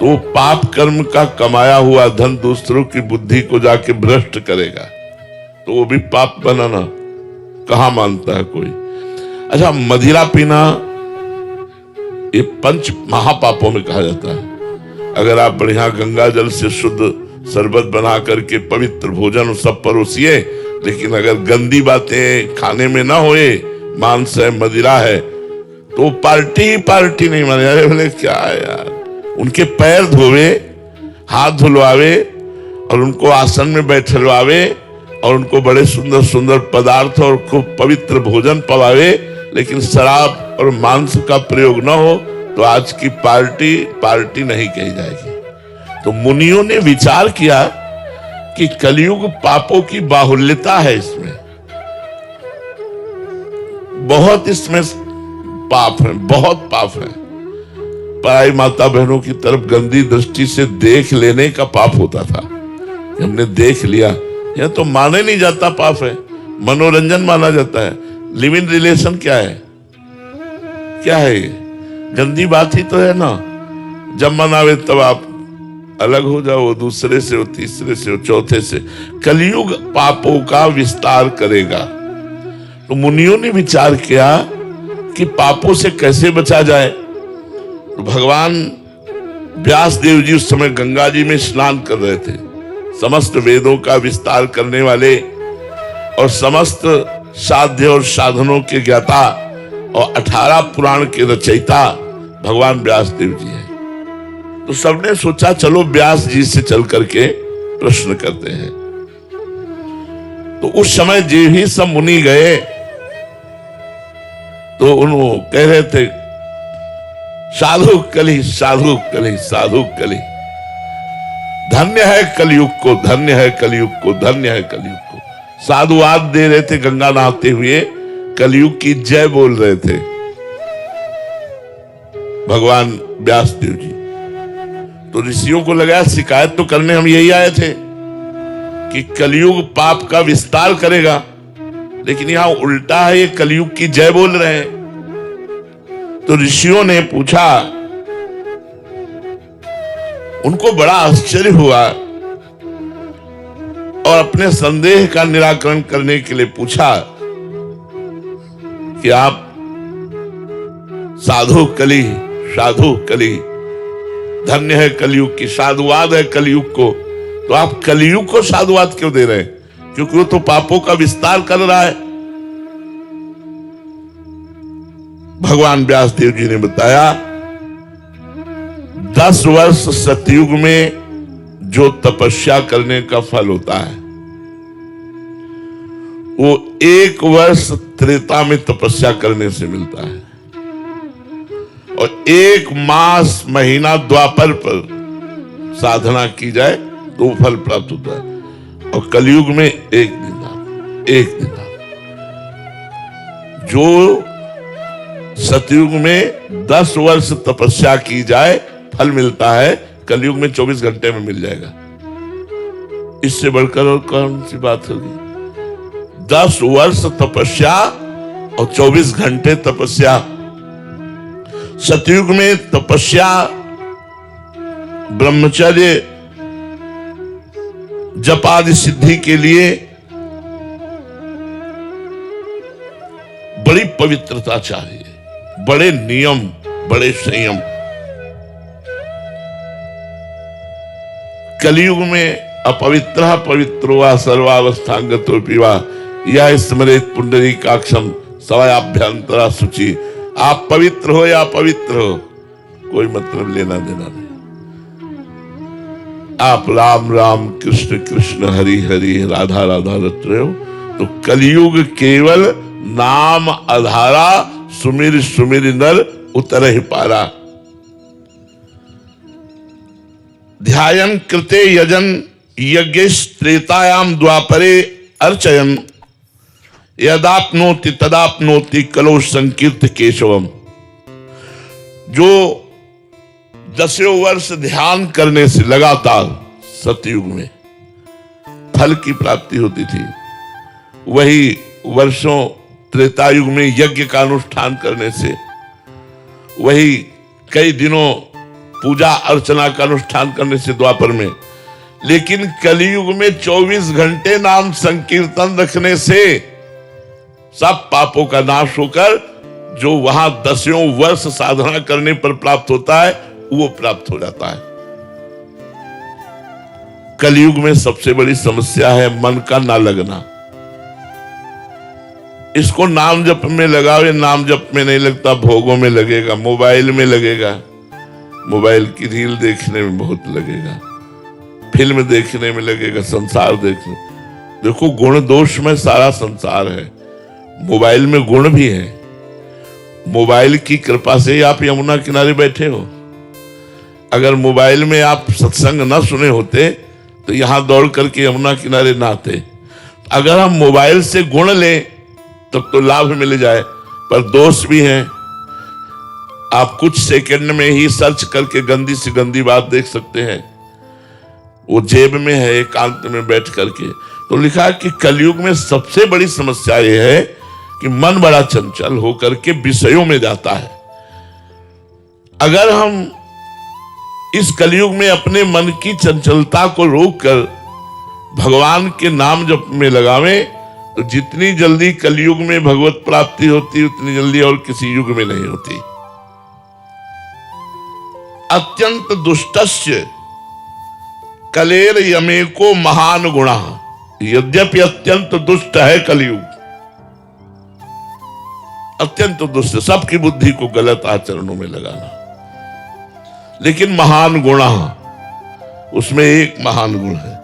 तो पाप कर्म का कमाया हुआ धन दूसरों की बुद्धि को जाके भ्रष्ट करेगा, तो वो भी पाप बनाना कहां मानता है कोई। अच्छा, मदिरा पीना ये पंच महापापों में कहा जाता है। अगर आप बढ़िया गंगा जल से शुद्ध शरबत बना करके पवित्र भोजन सब परोसिए, लेकिन अगर गंदी बातें खाने में ना होए, मांस है, मदिरा है, तो पार्टी ही पार्टी नहीं माने। अरे बोले क्या है यार, उनके पैर धोवे, हाथ धुलवावे और उनको आसन में बैठलवावे और उनको बड़े सुंदर सुंदर पदार्थ और खूब पवित्र भोजन पवावे, लेकिन शराब और मांस का प्रयोग न हो तो आज की पार्टी पार्टी नहीं कही जाएगी। तो मुनियों ने विचार किया कि कलयुग पापों की बाहुल्यता है, इसमें बहुत इसमें पाप है, बहुत पाप है। पराई माता बहनों की तरफ गंदी दृष्टि से देख लेने का पाप होता था। हमने देख लिया, यह तो माने नहीं जाता पाप है, मनोरंजन माना जाता है। लिव इन रिलेशन क्या है, क्या है ये? गंदी बात ही तो है ना। जब मन आवे तब आप अलग हो जाओ, दूसरे से हो, तीसरे से हो, चौथे से। कलयुग पापों का विस्तार करेगा। तो मुनियों ने विचार किया कि पापों से कैसे बचा जाए। तो भगवान व्यास देव जी उस समय गंगा जी में स्नान कर रहे थे। समस्त वेदों का विस्तार करने वाले और समस्त साध्य और साधनों के ज्ञाता और 18 पुराण के रचयिता भगवान व्यास देव जी हैं। तो सबने सोचा चलो व्यास जी से चल करके प्रश्न करते हैं। तो उस समय जो ही सब मुनि गए तो उन्होंने कह रहे थे साधु कली, साधु कली, साधु कली, धन्य है कलयुग को, धन्य है कलयुग को, धन्य है कलयुग को। साधुवाद दे रहे थे, गंगा नहाते हुए कलयुग की जय बोल रहे थे भगवान व्यास देव जी। तो ऋषियों को लगा शिकायत तो करने हम यही आए थे कि कलयुग पाप का विस्तार करेगा, लेकिन यहां उल्टा है, ये कलयुग की जय बोल रहे हैं। तो ऋषियों ने पूछा, उनको बड़ा आश्चर्य हुआ और अपने संदेह का निराकरण करने के लिए पूछा कि आप साधु कली, साधु कली, धन्य है कलयुग की, साधुवाद है कलयुग को, तो आप कलयुग को साधुवाद क्यों दे रहे हैं? क्योंकि वो तो पापों का विस्तार कर रहा है। भगवान व्यास देव जी ने बताया 10 वर्ष सतयुग में जो तपस्या करने का फल होता है वो 1 वर्ष त्रेता में तपस्या करने से मिलता है, और 1 मास महीना द्वापर पर साधना की जाए तो फल प्राप्त होता है। और कलयुग में 1 दिन, 1 दिन। जो सतयुग में 10 वर्ष तपस्या की जाए फल मिलता है, कलयुग में 24 घंटे में मिल जाएगा। इससे बढ़कर और कौन सी बात होगी? 10 वर्ष तपस्या और 24 घंटे तपस्या। सतयुग में तपस्या, ब्रह्मचर्य, जपादि सिद्धि के लिए बड़ी पवित्रता चाहिए, बड़े नियम, बड़े संयम। कलयुग में अपवित्र पवित्रो वा सर्वावस्थांगतो पीवा यह स्मरेत पुंडरीकाक्षम सवायाभ्यंतरा शुचि। आप पवित्र हो या पवित्र हो, कोई मतलब लेना देना नहीं। आप राम राम, कृष्ण कृष्ण, हरि हरि, राधा राधा रट रहे हो तो कलयुग केवल नाम आधारा, सुमिर सुमिर नर उतर ही पारा। ध्यायन कृते यजन यज्ञ त्रेतायाम द्वापरे अर्चयन यदाप्नोति तदाप्नोति कलो संकीर्त केशवम। जो 10 वर्ष ध्यान करने से लगातार सतयुग में फल की प्राप्ति होती थी, वही वर्षों त्रेतायुग में यज्ञ का अनुष्ठान करने से, वही कई दिनों पूजा अर्चना का अनुष्ठान करने से द्वापर में। लेकिन कलयुग में 24 घंटे नाम संकीर्तन रखने से सब पापों का नाश होकर जो वहां 10 वर्ष साधना करने पर प्राप्त होता है वो प्राप्त हो जाता है। कलयुग में सबसे बड़ी समस्या है मन का ना लगना। इसको नाम जप में लगाओ, ये नाम जप में नहीं लगता, भोगों में लगेगा, मोबाइल में लगेगा, मोबाइल की रील देखने में बहुत लगेगा, फिल्म देखने में लगेगा, संसार देखने। देखो गुण दोष में सारा संसार है, मोबाइल में गुण भी है। मोबाइल की कृपा से ही आप यमुना किनारे बैठे हो। अगर मोबाइल में आप सत्संग न सुने होते तो यहां दौड़ करके यमुना किनारे ना आते। अगर हम मोबाइल से गुण लें तब तो लाभ मिल जाए, पर दोष भी है। आप कुछ सेकंड में ही सर्च करके गंदी से गंदी बात देख सकते हैं, वो जेब में है एकांत में बैठ करके। तो लिखा कि कलयुग में सबसे बड़ी समस्या यह है कि मन बड़ा चंचल होकर के विषयों में जाता है। अगर हम इस कलयुग में अपने मन की चंचलता को रोककर भगवान के नाम जप में लगावें तो जितनी जल्दी कलयुग में भगवत प्राप्ति होती उतनी जल्दी और किसी युग में नहीं होती। अत्यंत दुष्टस्य कलेर यमेको महान गुणा। यद्यपि अत्यंत दुष्ट है कलयुग, अत्यंत दुष्ट, सबकी बुद्धि को गलत आचरणों में लगाना, लेकिन महान गुणा, उसमें एक महान गुण है,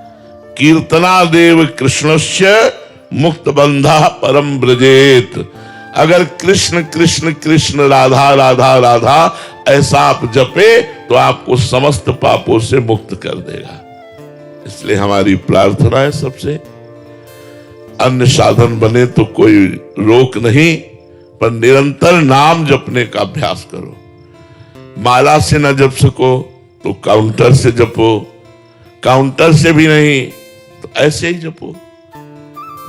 कीर्तना देव कृष्णस्य मुक्त बंधा परम ब्रजेत। अगर कृष्ण कृष्ण कृष्ण राधा राधा राधा ऐसा आप जपे तो आपको समस्त पापों से मुक्त कर देगा। इसलिए हमारी प्रार्थना है सबसे, अन्य साधन बने तो कोई रोक नहीं, पर निरंतर नाम जपने का अभ्यास करो। माला से न जप सको तो काउंटर से जपो, काउंटर से भी नहीं तो ऐसे ही जपो।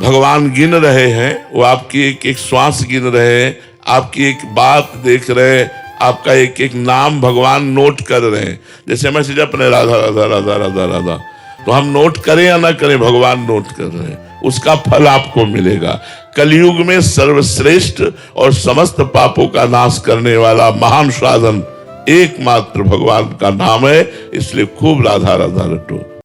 भगवान गिन रहे हैं, वो आपकी एक एक श्वास गिन रहे हैं, आपकी एक बात देख रहे हैं, आपका एक एक नाम भगवान नोट कर रहे हैं। जैसे मैं जप रहे राधा राधा राधा राधा राधा, तो हम नोट करें या ना करें, भगवान नोट कर रहे हैं, उसका फल आपको मिलेगा। कलयुग में सर्वश्रेष्ठ और समस्त पापों का नाश करने वाला महान साधन एकमात्र भगवान का नाम है। इसलिए खूब राधा राधा रटो।